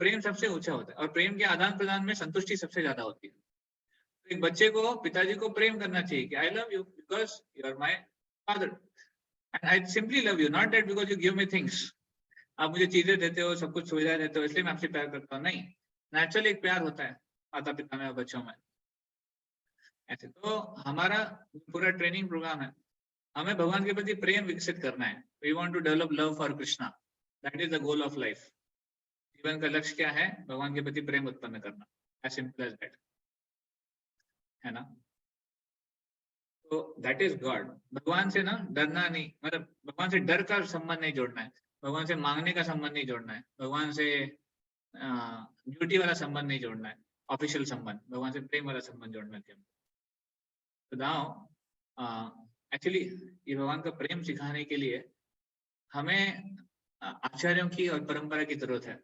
प्रेम सबसे ऊंचा होता है, और प्रेम के आदान प्रदान में संतुष्टि सबसे ज्यादा होती है। तो एक बच्चे को पिताजी को प्रेम करना चाहिए कि I love you because you are my father, and I simply love you, not that because you give me things. आप मुझे चीजें देते हो, सब कुछ सुविधा देते हो, इसलिए मैं आपसे प्यार करता हूँ, नहीं। नेचुरल एक प्यार होता है माता पिता में और बच्चों में, ऐसे। तो हमारा पूरा ट्रेनिंग प्रोग्राम है, हमें भगवान के प्रति प्रेम विकसित करना है। We want to develop love for Krishna, that is the goal of life. जीवन का लक्ष्य क्या है? भगवान के प्रति प्रेम उत्पन्न करना, एज सिंपल एज दैट, है ना। तो दैट इज गॉड। भगवान से ना डरना नहीं, मतलब भगवान से डर का संबंध नहीं जोड़ना है, भगवान से मांगने का संबंध नहीं जोड़ना है, भगवान से ड्यूटी वाला संबंध नहीं जोड़ना है, ऑफिशियल संबंध, भगवान से प्रेम वाला संबंध जोड़ना है। तो नाउ एक्चुअली ये भगवान का प्रेम सिखाने के लिए हमें आचार्यों की और परंपरा की जरूरत है।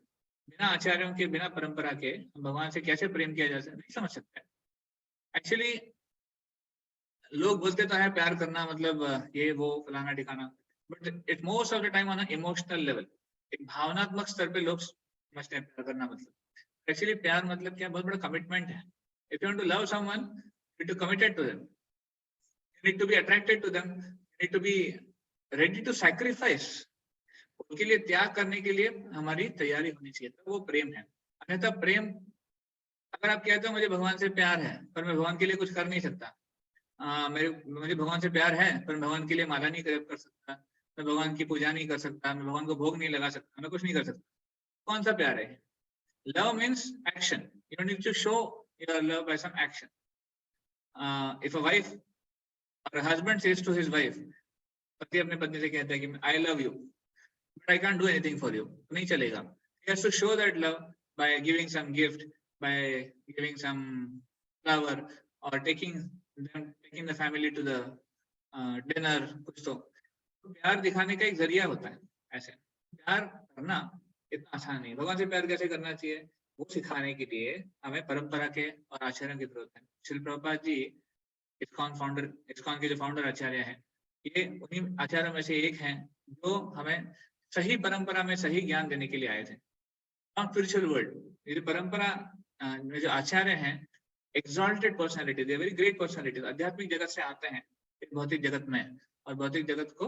बिना आचार्यों के, बिना परंपरा के भगवान से कैसे प्रेम किया जा सकता, नहीं समझ सकते। एक्चुअली लोग बोलते तो है प्यार करना मतलब ये वो फलाना ठिकाना, but it most of the time on emotional level, एक भावनात्मक स्तर पे लोग समझते हैं प्यार करना मतलब। एक्चुअली प्यार मतलब क्या, बहुत बड़ा कमिटमेंट है। If you want to love someone, you need to committed to them, you need to be attracted to them, you need to be ready to sacrifice. उनके लिए त्याग करने के लिए हमारी तैयारी होनी चाहिए, तो वो प्रेम है। अन्यथा प्रेम, अगर आप कहते हो मुझे भगवान से प्यार है पर मैं भगवान के लिए कुछ कर नहीं सकता, मुझे भगवान से प्यार है पर भगवान के लिए माला नहीं कर सकता, मैं भगवान की पूजा नहीं कर सकता, मैं भगवान को भोग नहीं लगा सकता, मैं कुछ नहीं कर सकता, कौन सा प्यार है? Love means action, you need to show your love by some action. If a wife or husband says to his wife, पति अपने पत्नी से कहता है कि I love you but I can't do anything for you, नहीं चलेगा। He has to show that love by giving some gift, by giving some flower or taking the family to the dinner, कुछ तो प्यार दिखाने का एक जरिया होता है। ऐसे प्यार करना इतना आसान नहीं। भगवान से प्यार कैसे करना चाहिए वो सिखाने के लिए हमें परंपरा के और आचरण की जरूरत है। श्रील प्रभुपाद जी इस्कॉन के जो फाउंडर आचार्य हैं, ये उन्हीं आचार्यों में से एक हैं जो हमें सही परंपरा में सही ज्ञान देने के लिए आए थे। स्पिरिचुअल वर्ल्ड, ये जो परंपरा में जो आचार्य हैं, exalted personality, they very great personality, आध्यात्मिक जगत से आते हैं एक भौतिक जगत में, और भौतिक जगत को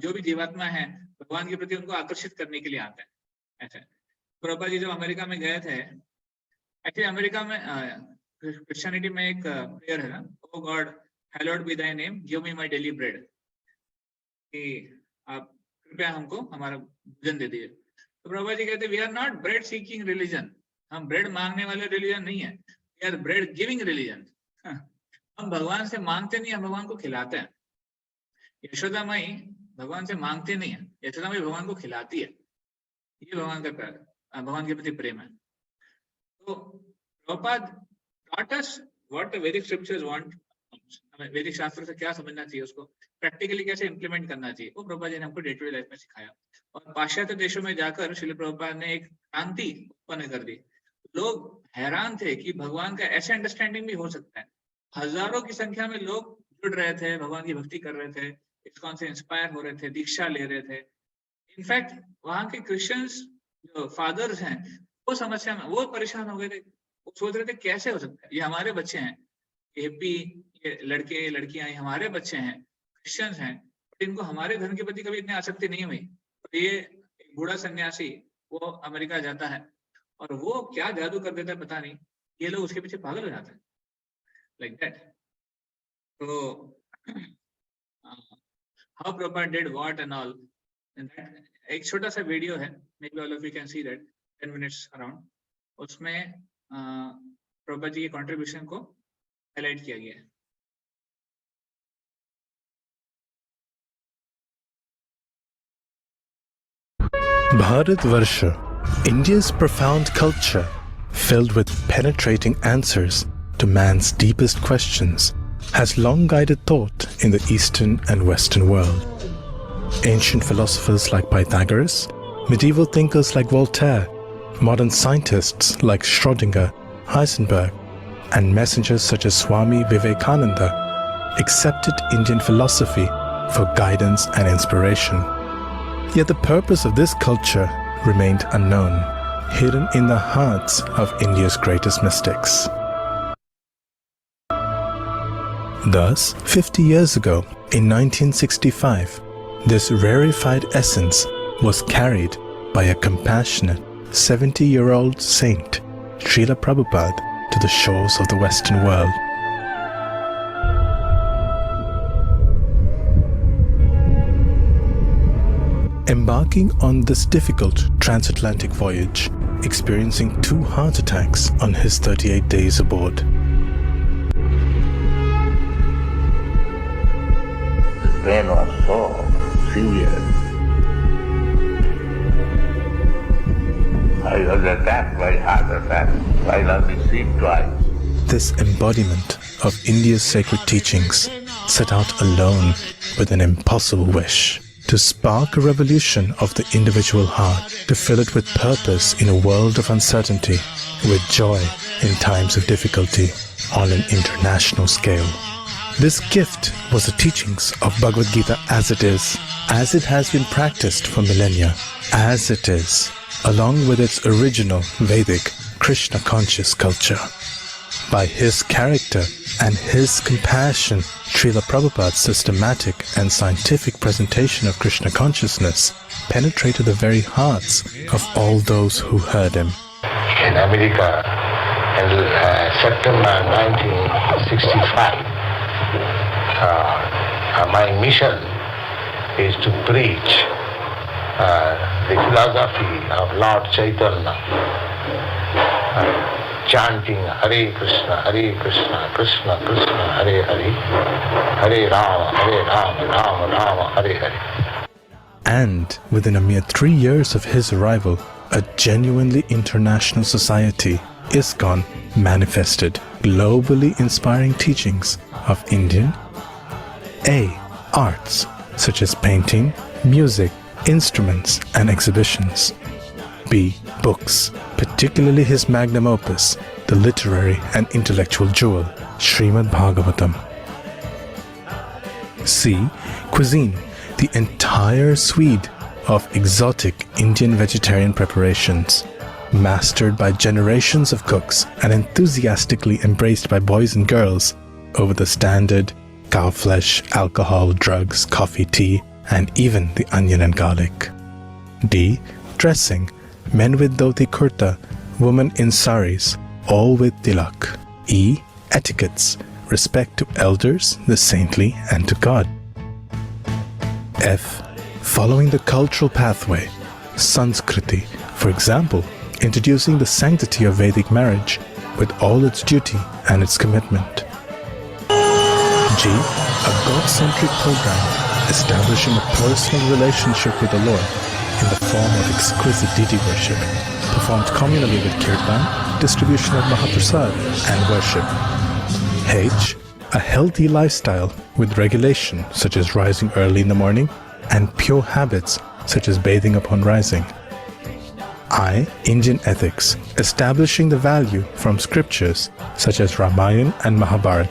जो भी जीवात्मा है भगवान के प्रति उनको आकर्षित करने के लिए आते हैं। ऐसे प्रभुपाद जी जब अमेरिका में गए थे, एक्चुअली अमेरिका में क्रिश्चियनिटी में एक प्रेयर है ना, ओ गॉड हैलोड बी थाय name, give me my daily bread, कि आप कृपया हमको हमारा भोजन दे दीजिए। तो प्रभुपाद जी कहते we are not bread seeking religion, हम ब्रेड मांगने वाले रिलीजन नहीं है, we are bread giving religion. हम भगवान से मांगते नहीं, हम भगवान को खिलाते हैं। यशोदा माई भगवान से मांगते नहीं है, यशोदा माई भगवान को खिलाती है। ये भगवान का प्यार, भगवान के प्रति प्रेम है। तो Prabhupada taught us what the Vedic scriptures want, हमें वैदिक शास्त्र से क्या समझना चाहिए, उसको प्रैक्टिकली कैसे इंप्लीमेंट करना चाहिए, वो प्रभुपाद जी ने हमको डे टू डे लाइफ में सिखाया। और पाश्चात्य देशों में जाकर श्रील प्रभुपाद ने एक क्रांति उत्पन्न कर दी। लोग हैरान थे कि भगवान का ऐसे अंडरस्टैंडिंग भी हो सकता है। हजारों की संख्या में लोग जुड़ रहे थे, भगवान की भक्ति कर रहे थे, इस्कॉन से इंस्पायर हो रहे थे, दीक्षा ले रहे थे। इनफैक्ट वहां के क्रिश्चियंस जो फादर्स हैं, वो समस्या में, वो परेशान हो गए थे, वो सोच रहे थे कैसे हो सकता है, ये हमारे बच्चे हैं, एपी ये लड़के लड़कियां ये हमारे बच्चे हैं, क्रिश्चियंस हैं, बट इनको हमारे धर्म के प्रति कभी इतनी आसक्ति नहीं हुई। तो ये एक बूढ़ा सन्यासी वो अमेरिका जाता है और वो क्या जादू कर देता है पता नहीं, ये लोग उसके पीछे पागल हो जाते हैं, लाइक दैट। तो how Prabhupada did what and all, एक छोटा सा वीडियो है, may be all of you can see that, 10 minutes around. उसमें प्रभुपाद जी के कंट्रीब्यूशन को हाईलाइट किया गया है। Bharatvarsha, India's profound culture, filled with penetrating answers to man's deepest questions, has long guided thought in the Eastern and Western world. Ancient philosophers like Pythagoras, medieval thinkers like Voltaire, modern scientists like Schrödinger, Heisenberg, and messengers such as Swami Vivekananda accepted Indian philosophy for guidance and inspiration. Yet the purpose of this culture remained unknown, hidden in the hearts of India's greatest mystics. Thus, 50 years ago, in 1965, this rarefied essence was carried by a compassionate 70-year-old saint, Srila Prabhupada, to the shores of the Western world. Embarking on this difficult transatlantic voyage, experiencing 2 heart attacks on his 38 days aboard. The pain was so severe. I was attacked by heart attack while on the sea twice. This embodiment of India's sacred teachings set out alone with an impossible wish to spark a revolution of the individual heart, to fill it with purpose in a world of uncertainty, with joy in times of difficulty on an international scale. This gift was the teachings of Bhagavad Gita as it is, as it has been practiced for millennia, as it is, along with its original Vedic Krishna conscious culture. By his character and his compassion, Srila Prabhupada's systematic and scientific presentation of Krishna consciousness penetrated the very hearts of all those who heard him. In America, in September 1965, my mission is to preach the philosophy of Lord Chaitanya, chanting Hare Krishna, Krishna Krishna, Hare Hare, Hare Rama, Rama Rama, Hare Hare. And within a mere 3 years of his arrival, a genuinely international society, ISKCON, manifested, globally inspiring teachings of Indian A. Arts, such as painting, music, instruments, and exhibitions. B. Books, particularly his magnum opus, the literary and intellectual jewel, Srimad Bhagavatam. C. Cuisine, the entire suite of exotic Indian vegetarian preparations, mastered by generations of cooks and enthusiastically embraced by boys and girls over the standard cow flesh, alcohol, drugs, coffee, tea, and even the onion and garlic. D. Dressing, men with dhoti kurta, women in saris, all with tilak. E. Etiquettes, respect to elders, the saintly, and to God. F. Following the cultural pathway, Sanskriti, for example, introducing the sanctity of Vedic marriage with all its duty and its commitment. G. A God-centric program establishing a personal relationship with the Lord in the form of exquisite deity worship, performed communally with kirtan, distribution of Mahaprasad, and worship. H. A healthy lifestyle with regulation such as rising early in the morning and pure habits such as bathing upon rising. I. Indian ethics, establishing the value from scriptures such as Ramayana and Mahabharata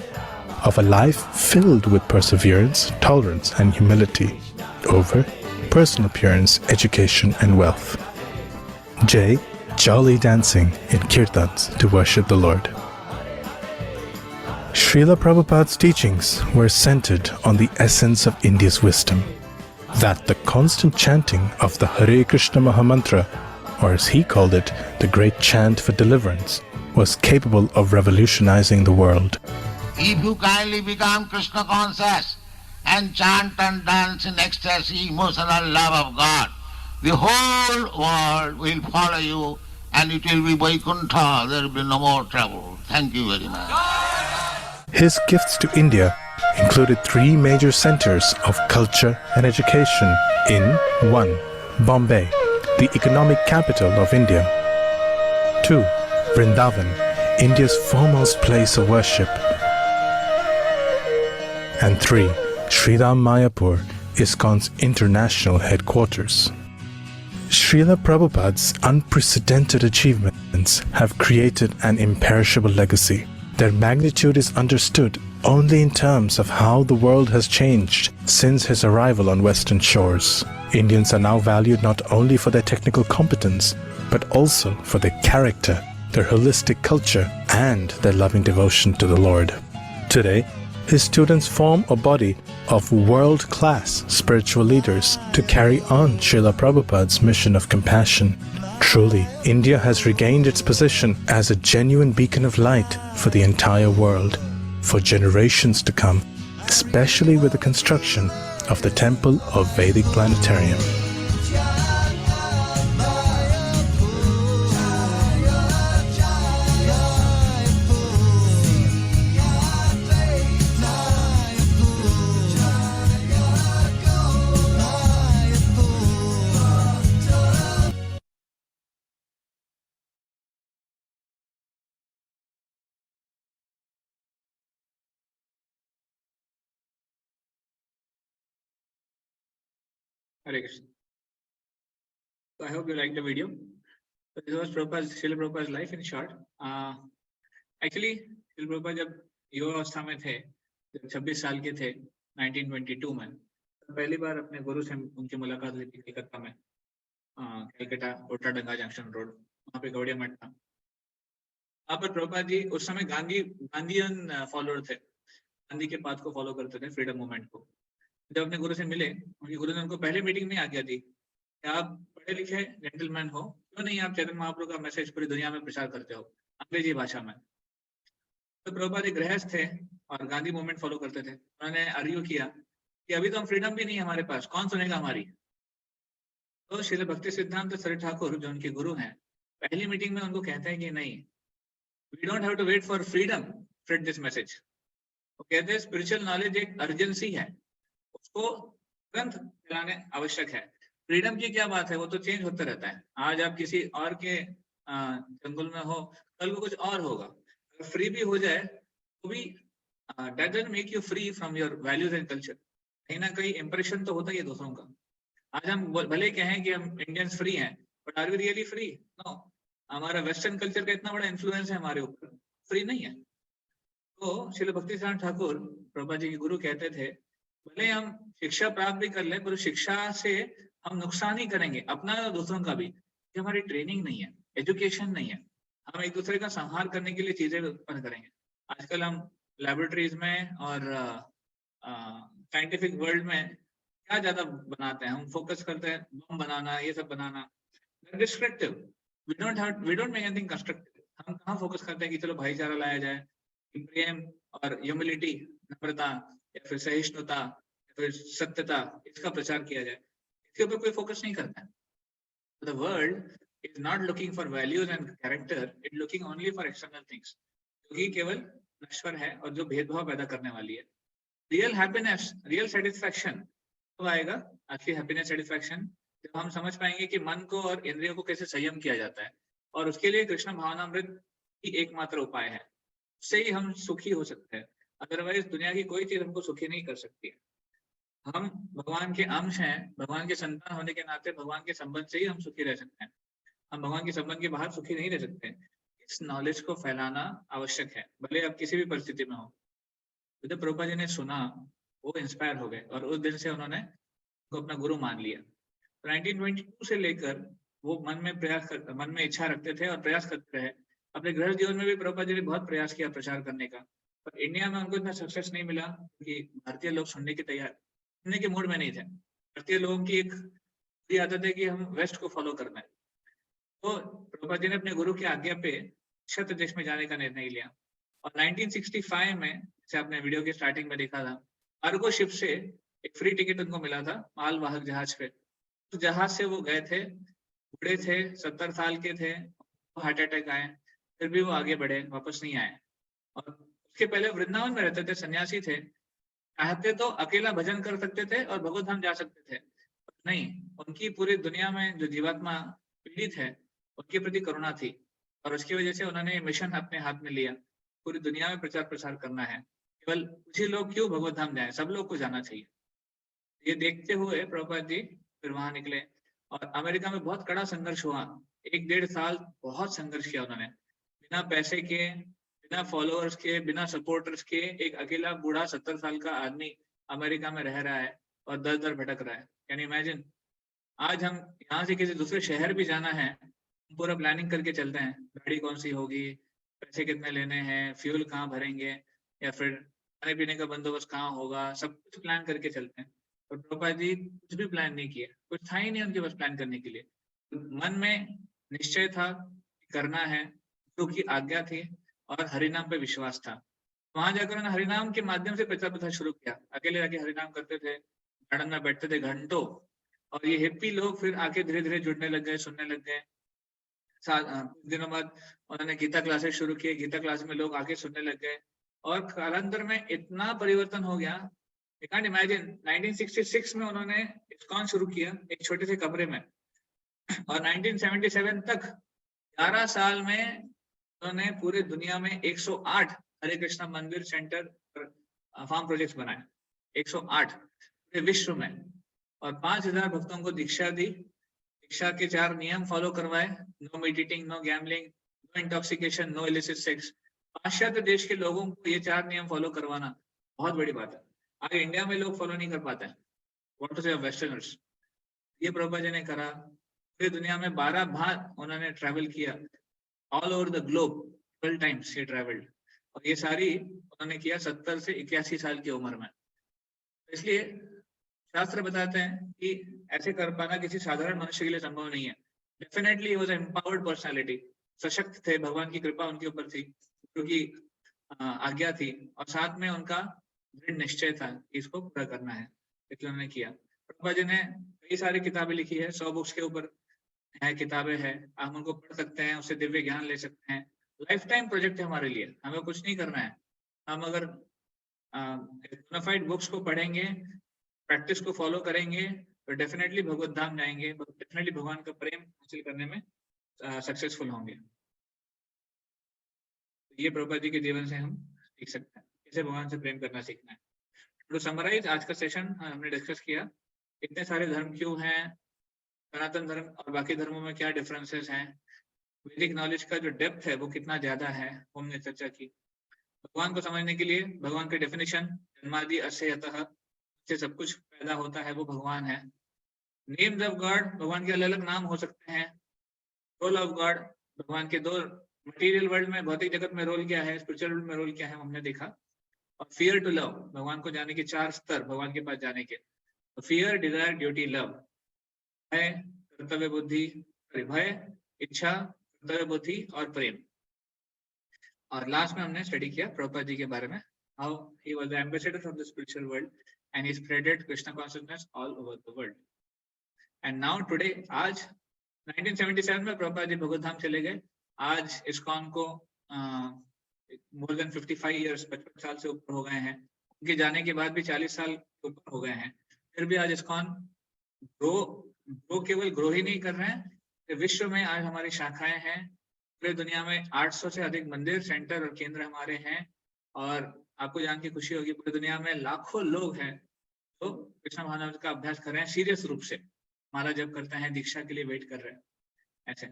of a life filled with perseverance, tolerance, and humility over personal appearance, education, and wealth. J. Jolly dancing in kirtans to worship the Lord. Srila Prabhupada's teachings were centered on the essence of India's wisdom, that the constant chanting of the Hare Krishna Mahamantra, or as he called it, the great chant for deliverance, was capable of revolutionizing the world. If you kindly become Krishna conscious and chant and dance in ecstasy, emotional love of God, the whole world will follow you and it will be Vaikuntha, there will be no more trouble. Thank you very much. His gifts to India included 3 major centers of culture and education in 1. Bombay, the economic capital of India. 2. Vrindavan, India's foremost place of worship. And 3. Sriram Mayapur, ISKCON's international headquarters. Srila Prabhupada's unprecedented achievements have created an imperishable legacy. Their magnitude is understood only in terms of how the world has changed since his arrival on Western shores. Indians are now valued not only for their technical competence, but also for their character, their holistic culture, and their loving devotion to the Lord. Today, his students form a body of world-class spiritual leaders to carry on Srila Prabhupada's mission of compassion. Truly, India has regained its position as a genuine beacon of light for the entire world, for generations to come, especially with the construction of the Temple of Vedic Planetarium. Hare Krishna. So I hope you liked the video. So this was Srila Prabhupada's life in short. Actually, Srila Prabhupada जब युवावस्था में थे, जब 26 साल के थे 1922 में, तो पहली बार अपने गुरु से उनकी मुलाकात हुई थी कलकत्ता में, कलकत्ता ओटाडंगा जंक्शन रोड, वहाँ पे गौड़िया मठ था। वहाँ पर प्रभुपाद जी उस समय गांधीयन फॉलोअर थे, गांधी के पाथ को फॉलो करते थे, फ्रीडम मूवमेंट को। जब अपने गुरु से मिले, उनके गुरु ने उनको पहले मीटिंग में आज्ञा दी कि आप पढ़े लिखे जेंटलमैन हो, क्यों नहीं आप चैतन्य महाप्रभु का मैसेज पूरी दुनिया में प्रचार करते हो अंग्रेजी भाषा में। तो प्रभुपाद एक गृहस्थ थे और गांधी मूवमेंट फॉलो करते थे। उन्होंने आर्ग्यू किया कि अभी तो हम फ्रीडम भी नहीं है हमारे पास, कौन सुनेगा हमारी। तो श्रील भक्ति सिद्धांत सरस्वती ठाकुर जो उनके गुरु हैं, पहली मीटिंग में उनको कहते हैं कि नहीं, we don't have to wait for freedom spread this message. वो कहते हैं स्पिरिचुअल नॉलेज एक अर्जेंसी है, उसको तुरंत फैलाने आवश्यक है। फ्रीडम की क्या बात है, वो तो चेंज होता रहता है। आज आप किसी और के जंगल में हो, कल को कुछ और होगा। अगर फ्री भी हो जाए तो भी that doesn't make you free from your values and culture. कहीं ना कहीं इंप्रेशन तो होता ही है दूसरों का। आज हम भले कहें कि हम इंडियंस फ्री हैं, but are we really free? No. हमारा वेस्टर्न कल्चर का इतना बड़ा इन्फ्लुएंस है हमारे ऊपर, फ्री नहीं है। तो श्रील भक्ति सिद्धांत ठाकुर प्रभुपाद जी के गुरु कहते थे, भले हम शिक्षा प्राप्त भी कर ले, पर शिक्षा से हम नुकसान ही करेंगे अपना और दूसरों का भी। कि हमारी ट्रेनिंग नहीं है, एजुकेशन नहीं है, हम एक दूसरे का संहार करने के लिए चीजें उत्पन्न करेंगे। आजकल हम लेबोरेटरीज में और साइंटिफिक वर्ल्ड में क्या ज्यादा बनाते हैं, हम फोकस करते हैं बम बनाना, ये सब बनाना, destructive. We don't make anything constructive. हम कहाँ फोकस करते हैं कि चलो भाईचारा लाया जाए, प्रेम और ह्यूमिलिटी, नम्रता या फिर सहिष्णुता या फिर सत्यता, इसका प्रचार किया जाए। इसके ऊपर कोई फोकस नहीं करता है। The world is not looking for values and character, it looking only for external things, जो कि केवल नश्वर है और जो भेदभाव पैदा करने वाली है। रियल हैप्पीनेस, रियल सेटिस्फैक्शन तो आएगा, असली हैप्पीनेस सेटिस्फैक्शन, जब हम समझ पाएंगे कि मन को और इंद्रियों को कैसे संयम किया जाता है, और उसके लिए कृष्ण भावनामृत ही एकमात्र उपाय है। उससे ही हम सुखी हो सकते हैं, अदरवाइज दुनिया की कोई चीज हमको सुखी नहीं कर सकती है। हम भगवान के अंश हैं, भगवान के संतान होने के नाते भगवान के संबंध से ही हम सुखी रह सकते हैं। हम भगवान के संबंध के बाहर सुखी नहीं रह सकते। इस नॉलेज को फैलाना आवश्यक है, भले आप किसी भी परिस्थिति में हो। तो प्रभुपाद जी ने सुना, वो इंस्पायर हो गए और उस दिन से उन्होंने उनको अपना गुरु मान लिया। 1922 से लेकर वो मन में इच्छा रखते थे और प्रयास करते रहे। अपने गृह जीवन में भी प्रभुपाद जी ने बहुत प्रयास किया प्रचार करने का, पर इंडिया में उनको इतना सक्सेस नहीं मिला क्योंकि भारतीय लोग सुनने के मूड में नहीं थे। भारतीय लोगों की एक आदत है कि हम वेस्ट को फॉलो करना है। तो प्रभुपाद जी ने अपने गुरु की आज्ञा पे क्षत्र देश में जाने का निर्णय लिया और 1965 में, जैसे आपने वीडियो के स्टार्टिंग में देखा था, कार्गो शिप से एक फ्री टिकट उनको मिला था मालवाहक जहाज पे। तो जहाज से वो गए थे, बूढ़े थे, 70 साल के थे, हार्ट अटैक आए, फिर भी वो आगे बढ़े, वापस नहीं आए। और उसके पहले वृंदावन में रहते थे, सन्यासी थे, चाहते तो अकेला भजन कर सकते थे और भगवत धाम जा सकते थे, नहीं, उनकी पूरी दुनिया में जो जीवात्मा पीड़ित है उनके प्रति करुणा थी और उसकी वजह से उन्होंने मिशन अपने हाथ में लिया, पूरी दुनिया में प्रचार करना है। केवल कुछ ही लोग क्यों भगवत धाम जाए, सब लोग को जाना चाहिए। ये देखते हुए प्रभुपाद जी फिर वहां निकले और अमेरिका में बहुत कड़ा संघर्ष हुआ। 1-1.5 साल बहुत संघर्ष किया उन्होंने, बिना पैसे के, बिना फॉलोअर्स के, बिना सपोर्टर्स के, एक अकेला बूढ़ा 70 साल का आदमी अमेरिका में रह रहा है और दर भटक रहा है। Can you imagine? आज हम यहाँ से किसी दूसरे शहर भी जाना है, पूरा प्लानिंग करके चलते हैं, गाड़ी कौन सी होगी, पैसे कितने लेने हैं, फ्यूल कहाँ भरेंगे, या फिर खाने पीने का बंदोबस्त कहाँ होगा, सब कुछ प्लान करके चलते हैं। और प्रभुपाद जी कुछ भी प्लान नहीं किया, कुछ था ही नहीं उनके पास प्लान करने के लिए। मन में निश्चय था करना है, गुरु की आज्ञा थी और हरिनाम पे विश्वास था। वहां जाकर उन्होंने हरिनाम के माध्यम से प्रचार शुरू किया। अकेले जाके हरिनाम करते थे, गार्डन में बैठते थे घंटों, और ये हिप्पी लोग फिर आके धीरे धीरे जुड़ने लग गए, सुनने लग गए। कुछ दिनों बाद उन्होंने गीता क्लासेस शुरू किए, गीता क्लास में लोग आके सुनने लग गए और कालांतर में इतना परिवर्तन हो गया, you can't imagine। 1966 में उन्होंने इस्कॉन शुरू किया एक छोटे से कमरे में, और 1977 तक 11 साल में उन्होंने पूरे दुनिया में 108 हरे कृष्णा मंदिर, सेंटर, फार्म प्रोजेक्ट्स बनाए, 108 पूरे विश्व में, और 5000 भक्तों को दीक्षा दी। दीक्षा के 4 नियम फॉलो करवाए, no meat, no gambling, no intoxication, no illicit sex. पाश्चात्य देश के लोगों को ये 4 नियम फॉलो करवाना बहुत बड़ी बात है। आगे इंडिया में लोग फॉलो नहीं कर पाते हैं, व्हाट टू से वेस्टर्नर्स। ये प्रभुपाद जी ने करा, पूरी दुनिया में 12 बार उन्होंने ट्रैवल किया, all over the globe 12 times he travelled, और ये सारी उन्होंने किया 70 से 81 साल की उम्र में। इसलिए शास्त्र बताते हैं कि ऐसे कर पाना किसी साधारण मनुष्य के लिए संभव नहीं है। डेफिनेटली वॉज एम्पावर्ड पर्सनालिटी, सशक्त थे, भगवान की कृपा उनके ऊपर थी, क्योंकि आज्ञा थी, और साथ में उनका दृढ़ निश्चय था कि इसको पूरा करना है, इसलिए उन्होंने किया। प्रभुपाद जी ने कई सारी किताबें लिखी है, 100 बुक्स के ऊपर है, किताबें हैं, आप उनको पढ़ सकते हैं, उससे दिव्य ज्ञान ले सकते हैं। लाइफ टाइम प्रोजेक्ट है हमारे लिए, हमें कुछ नहीं करना है। हम अगर बोनाफाइड बुक्स को पढ़ेंगे, प्रैक्टिस को फॉलो करेंगे, तो डेफिनेटली भगवत धाम जाएंगे, डेफिनेटली भगवान का प्रेम हासिल करने में सक्सेसफुल होंगे। ये प्रभुपाद जी के जीवन से हम सीख सकते हैं कैसे भगवान से प्रेम करना सीखना है। तो समराइज आज का सेशन हमने डिस्कस किया, इतने सारे धर्म क्यों हैं, सनातन धर्म और बाकी धर्मों में क्या डिफरेंसेस हैं, वैदिक नॉलेज का जो डेप्थ है वो कितना ज्यादा है, वो हमने चर्चा की। भगवान को समझने के लिए भगवान के डेफिनेशन, जन्मादि अस्य से सब कुछ पैदा होता है, वो भगवान है। नेम्स ऑफ गॉड, भगवान के अलग अलग नाम हो सकते हैं। रोल ऑफ गॉड, भगवान के 2 मटेरियल वर्ल्ड में, भौतिक जगत में रोल क्या है, स्पिरिचुअल वर्ल्ड में रोल क्या है, हमने देखा। और फियर टू लव, भगवान को जाने के 4 स्तर भगवान के पास जाने के, फियर, डिजायर, ड्यूटी, लव। भय, कर्तव्य बुद्धि, भय, इच्छा, कर्तव्य बुद्धि और प्रेम। और लास्ट में हमने स्टडी किया प्रभुपाद जी के बारे में, how he was the ambassador of the spiritual world and he spreaded Krishna consciousness all over the world. And now today, आज 1977 में प्रभुपाद जी भगवत धाम चले गए। आज इस्कॉन को मोर देन 55 इयर्स, 55 साल से ऊपर हो गए हैं। उनके जाने के बाद भी 40 साल ऊपर हो गए हैं, फिर भी आज इस्कॉन ग्रो केवल ग्रो ही नहीं कर रहे हैं, विश्व में आज हमारी शाखाएं हैं। पूरी दुनिया में 800 से अधिक मंदिर, सेंटर और केंद्र हमारे हैं। और आपको जान के खुशी होगी, पूरी दुनिया में लाखों लोग हैं तो कृष्ण भावनामृत का अभ्यास कर रहे हैं, सीरियस रूप से माला जप करते हैं, दीक्षा के लिए वेट कर रहे हैं। ऐसे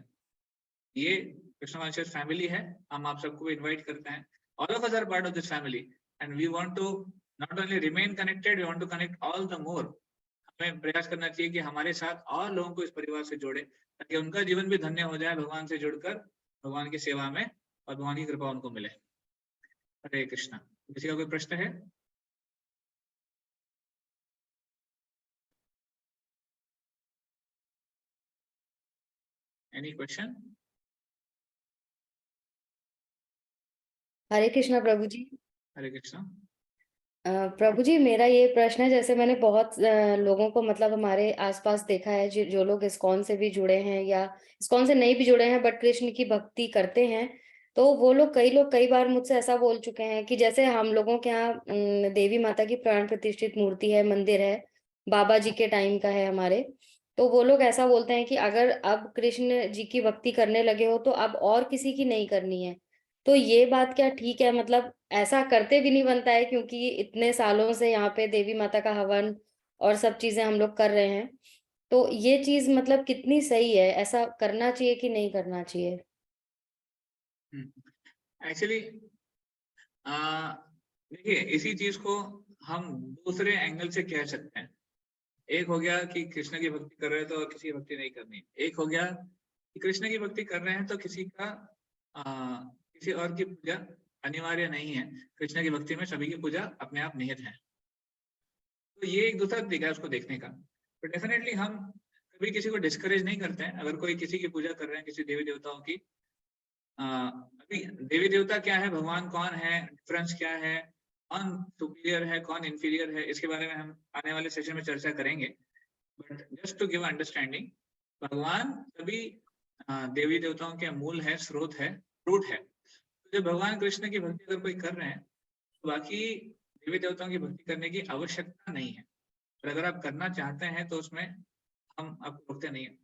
ये कृष्ण कॉन्शियस फैमिली है, हम आप सबको इनवाइट करते हैं। All of us are part of this family and we want to not only remain connected, we want to connect all the more. हमें प्रयास करना चाहिए कि हमारे साथ और लोगों को इस परिवार से जोड़े, ताकि उनका जीवन भी धन्य हो जाए भगवान से जुड़कर, भगवान की सेवा में, और भगवान की कृपा उनको मिले। हरे कृष्णा। किसी का कोई प्रश्न है? Any question? हरे कृष्णा प्रभु जी। हरे कृष्णा। प्रभु जी, मेरा ये प्रश्न है, जैसे मैंने बहुत लोगों को मतलब हमारे आसपास देखा है, जो लोग इस्कॉन से भी जुड़े हैं या इस्कॉन से नहीं भी जुड़े हैं बट कृष्ण की भक्ति करते हैं, तो वो लोग कई बार मुझसे ऐसा बोल चुके हैं कि जैसे हम लोगों के यहाँ देवी माता की प्राण प्रतिष्ठित मूर्ति है, मंदिर है, बाबा जी के टाइम का है हमारे, तो वो लोग ऐसा बोलते हैं कि अगर अब कृष्ण जी की भक्ति करने लगे हो तो अब और किसी की नहीं करनी है। तो ये बात क्या ठीक है? मतलब ऐसा करते भी नहीं बनता है, क्योंकि इतने सालों से यहाँ पे देवी माता का हवन और सब चीजें हम लोग कर रहे हैं, तो ये चीज मतलब कितनी सही है? ऐसा करना चाहिए कि नहीं करना चाहिए? एक्चुअली देखिए, इसी चीज को हम दूसरे एंगल से कह सकते हैं। एक हो गया कि कृष्ण की भक्ति कर रहे हैं तो और किसी की भक्ति नहीं करनी। एक हो गया कि कृष्ण की भक्ति कर रहे हैं तो किसी और की पूजा अनिवार्य नहीं है। कृष्ण की भक्ति में सभी की पूजा अपने आप निहित है। तो ये एक दूसरा तरीका है उसको देखने का। तो डेफिनेटली हम कभी किसी को डिस्करेज नहीं करते हैं अगर कोई किसी की पूजा कर रहे हैं, किसी देवी देवताओं की। अभी देवी देवता क्या है, भगवान कौन है, डिफरेंस क्या है, कौन सुपीरियर है, कौन इंफीरियर है, इसके बारे में हम आने वाले सेशन में चर्चा करेंगे। But just to give understanding, भगवान सभी देवी देवताओं के मूल है, स्रोत है, रूट है। तो जब भगवान कृष्ण की भक्ति अगर कोई कर रहे हैं तो बाकी देवी देवताओं की भक्ति करने की आवश्यकता नहीं है। और अगर आप करना चाहते हैं तो उसमें हम आपको रोकते नहीं है,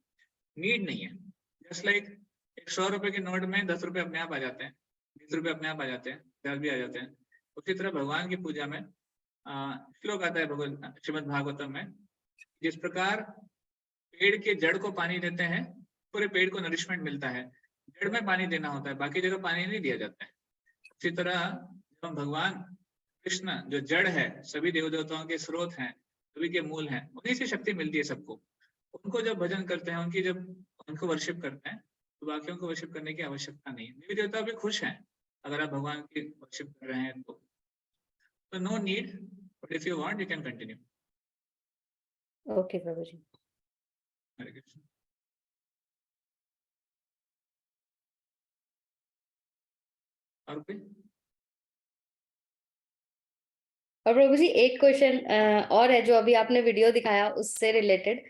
नीड नहीं है। जस्ट लाइक 100 रुपए के नोट में 10 रुपए अपने आप आ जाते हैं, 20 रुपए अपने आप आ जाते हैं, 10 भी आ जाते हैं। उसी तरह भगवान की पूजा में श्लोक आता है श्रीमद् भागवतम में, जिस प्रकार पेड़ के जड़ को पानी देते हैं, पूरे पेड़ को नरिशमेंट मिलता है, जड़ में पानी देना होता है, बाकी जगह पानी नहीं दिया जाता है। उसी तरह जब हम भगवान कृष्ण जो जड़ है, सभी देव देवताओं के स्रोत हैं, सभी के मूल हैं, उन्हीं से शक्ति मिलती है सबको। उनको जब भजन करते हैं, उनकी जब उनको वर्शिप करते हैं, तो बाकियों को वर्शिप करने की आवश्यकता नहीं है। देवी देवता भी खुश हैं अगर आप भगवान की वर्शिप कर रहे हैं तो no need, but if you want you can continue. Okay प्रभु जी। हरे कृष्ण। और कोई? और प्रभु जी एक क्वेश्चन और है जो अभी आपने वीडियो दिखाया उससे रिलेटेड।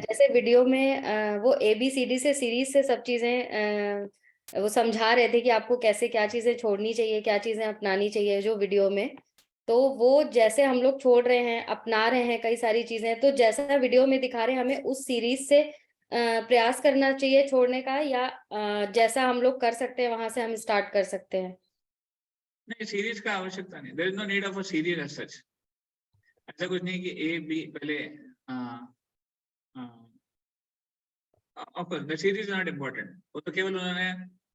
जैसे वीडियो में वो ABCD से सीरीज से सब चीजें वो समझा रहे थे कि आपको कैसे क्या चीजें छोड़नी चाहिए, क्या चीजें अपनानी चाहिए जो वीडियो में। तो वो जैसे हम लोग छोड़ रहे हैं, अपना रहे हैं कई सारी चीजें, तो जैसा वीडियो में दिखा रहे हैं हमें उस सीरीज से प्रयास करना चाहिए छोड़ने का, या जैसा हम लोग कर सकते हैं वहां से हम स्टार्ट कर सकते हैं? नहीं, सीरीज का आवश्यकता नहीं। There is no need of a series as such. ऐसा कुछ नहीं कि A B पहले of course the series is not important. वो तो केवल उन्होंने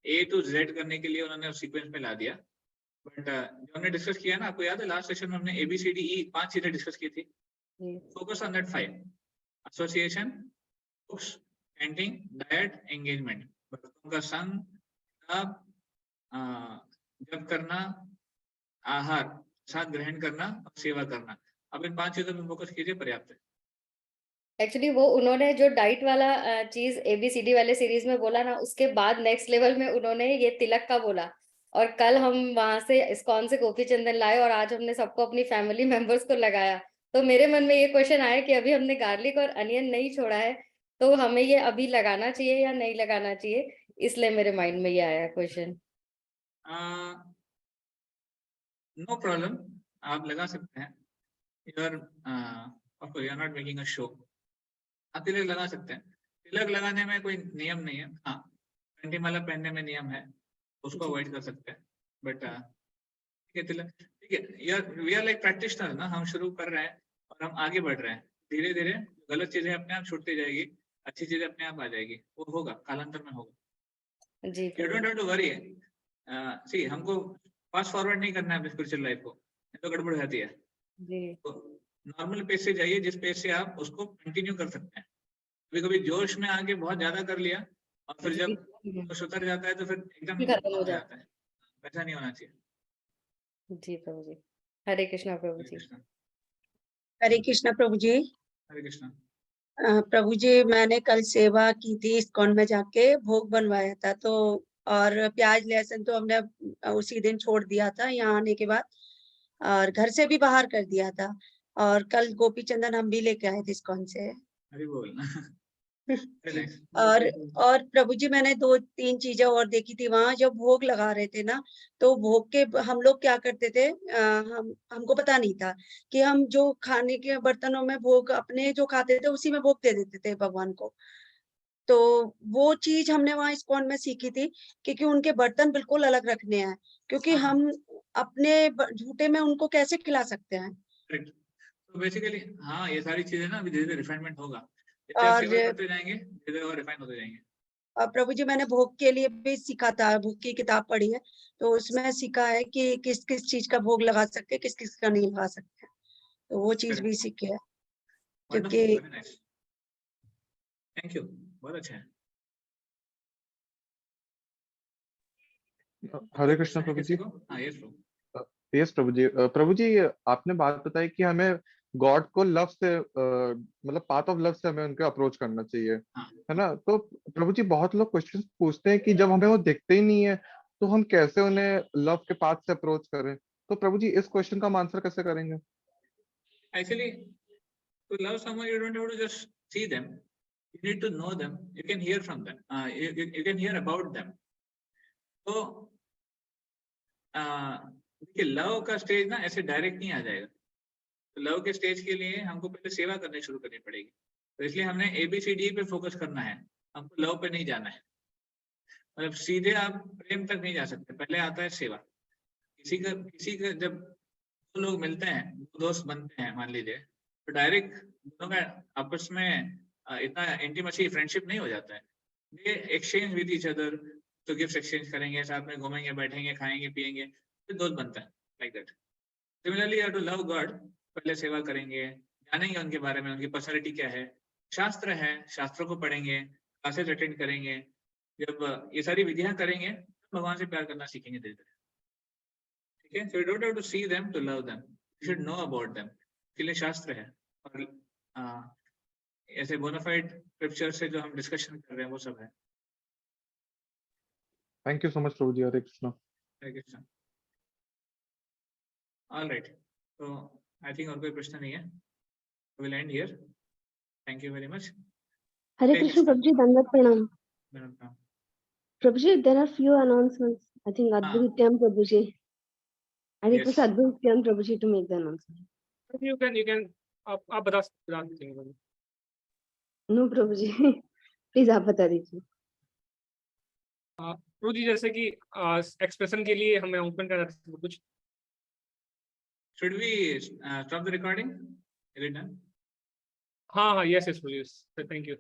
A to Z करने के लिए उन्होंने उस सीक्वेंस में ला दिया। बट जो हमने डिस्कस किया ना, आपको याद है लास्ट सेशन में हमने ABCDE 5 चीजें डिस्कस की थी। Focus on that 5: association, books, chanting, diet, engagement. भक्तों का संग, जप करना, आहार, प्रसाद ग्रहण करना और सेवा करना। अब इन 5 चीजों पर फोकस कीजिए, पर्याप्त है। एक्चुअली वो उन्होंने जो डाइट वाला चीज ABCD वाले सीरीज में बोला ना, उसके बाद नेक्स्ट लेवल में उन्होंने ये तिलक का बोला। और कल हम वहां से इस्कॉन से गोपी चंदन लाए और आज हमने सबको अपनी फैमिली मेंबर्स को लगाया। तो मेरे मन में ये क्वेश्चन आया कि अभी हमने गार्लिक और अनियन नहीं छोड़ा है, तो हमें ये अभी लगाना चाहिए या नहीं लगाना चाहिए, इसलिए मेरे माइंड में ये आया क्वेश्चन। नो प्रॉब्लम, आप लगा सकते हैं। You are not making a show. आप तिलक लगा सकते हैं। तिलक लगाने में कोई नियम नहीं है। हाँ, कंठी माला पहनने में नियम है, उसको अवॉइड कर सकते हैं। बट ठीक है, तिलक ठीक है। वी आर लाइक प्रैक्टिशनर ना, हम शुरू कर रहे हैं और हम आगे बढ़ रहे हैं। धीरे धीरे गलत चीजें अपने आप छूटती जाएगी, अच्छी चीजें अपने आप आ जाएगी। वो होगा, कालांतर में होगा। जी you don't have to worry. See, हमको फास्ट फॉरवर्ड नहीं करना है अपनी स्पिरिचुअल लाइफ को, तो गड़बड़ हो जाती है। जी तो नॉर्मल पेस से जाइए, जिस पेस से आप उसको कंटिन्यू कर सकते हैं। कभी कभी जोश में आके बहुत ज्यादा कर लिया और फिर जब जोश उतर जाता है तो फिर एकदम खत्म हो हो जाता जाता है। ऐसा नहीं होना चाहिए। है। जी प्रभु जी। हरे कृष्णा प्रभु हरे जी। कृष्ण। हरे कृष्णा प्रभु जी। हरे कृष्ण। प्रभु जी, मैंने कल सेवा की थी इस्कॉन में जाके, भोग बनवाया था, तो और प्याज लहसुन तो हमने उसी दिन छोड़ दिया था यहाँ आने के बाद, और घर से भी बाहर कर दिया था। और कल गोपी चंदन हम भी लेके आए थे इस्कॉन से। हरि बोल। Very nice. और प्रभु जी, मैंने 2-3 चीजें और देखी थी वहां। जब भोग लगा रहे थे ना, तो भोग के हम लोग क्या करते थे, हमको पता नहीं था कि हम जो खाने के बर्तनों में भोग अपने जो खाते थे उसी में भोग दे देते थे भगवान को। तो वो चीज हमने वहां इस्कॉन में सीखी थी, क्योंकि उनके बर्तन बिल्कुल अलग रखने हैं, क्योंकि हाँ। हम अपने झूठे में उनको कैसे खिला सकते हैं। Correct. तो बेसिकली हाँ, ये सारी चीजें ना अभी धीरे धीरे रिफाइनमेंट होगा। जैसे आप और सेवा करते जाएंगे, धीरे धीरे और रिफाइन होते जाएंगे। प्रभु जी, मैंने भोग के लिए भी सीखा था, भोग की किताब पढ़ी है, तो उसमें सीखा है कि किस किस चीज का भोग लगा सकते हैं, किस किस का नहीं लगा सकते, तो वो चीज भी सीखी है। वंडरफुल, क्योंकि वेरी नाइस, थैंक यू, बहुत अच्छा है। हरे कृष्ण प्रभु जी। हाँ, यस प्रभु। यस प्रभु जी। प्रभु जी, आपने बात बताई कि हमें गॉड को लव से मतलब पाथ ऑफ लव से हमें उनके अप्रोच करना चाहिए, हाँ। है ना। तो प्रभु जी, बहुत लोग क्वेश्चन पूछते हैं कि जब हमें वो दिखते ही नहीं है तो हम कैसे उन्हें लव के पाथ से अप्रोच करें। तो प्रभु जी, इस क्वेश्चन का आंसर कैसे करेंगे? Actually, to love someone, you don't have to just see them. You need to know them. You can hear from them. You can hear about them. तो देखिए, लव का स्टेज ना ऐसे डायरेक्ट नहीं आ जाएगा। तो लव के स्टेज के लिए हमको पहले सेवा करनी शुरू करनी पड़ेगी। तो इसलिए हमने ABCD पे फोकस करना है, हमको लव पे नहीं जाना है। मतलब सीधे आप प्रेम तक नहीं जा सकते, पहले आता है सेवा। किसी का जब दो लोग मिलते हैं, दो दोस्त बनते हैं मान लीजिए, तो डायरेक्ट दोनों का आपस में इतना इंटीमेसी, फ्रेंडशिप नहीं हो जाता है। ये एक्सचेंज विद ईच अदर, तो गिफ्ट एक्सचेंज करेंगे, साथ में घूमेंगे, बैठेंगे, खाएंगे, पिएंगे, फिर दोस्त बनता है, like that. Similarly you to love God, पहले सेवा करेंगे, जानेंगे उनके बारे में, उनकी पर्सनैलिटी क्या है, शास्त्र है, शास्त्रों को पढ़ेंगे, क्लासेस अटेंड करेंगे। जब ये सारी विधियां करेंगे तो भगवान से प्यार करना सीखेंगे धीरे धीरे। ठीक है, so you don't have to see them to love them, you should know about them. इसके लिए शास्त्र है, और ऐसे बोनाफाइड स्क्रिप्चर से जो हम डिस्कशन कर रहे हैं वो सब है। थैंक यू सो मच प्रभु जी। हरे कृष्णा। हरे कृष्णा। ऑल राइट, तो आई थिंक और कोई प्रश्न नहीं है, will end here. Thank you very much. Hare Hare Krishna, Krishna. Prabhuji, Dandat Pranam. Welcome. Prabhuji, there are few announcements. I think Advaitiyam Prabhuji. I request Yes. Advaitiyam Prabhuji to make the announcement. You can आप बता सकते हैं। No, Prabhuji. Please आप बता दीजिए। प्रभुजी जैसे कि expression के लिए हमें ओपन करना था कुछ। Should we stop the recording? Is it done? हाँ, yes, प्रभुजी, थैंक यू।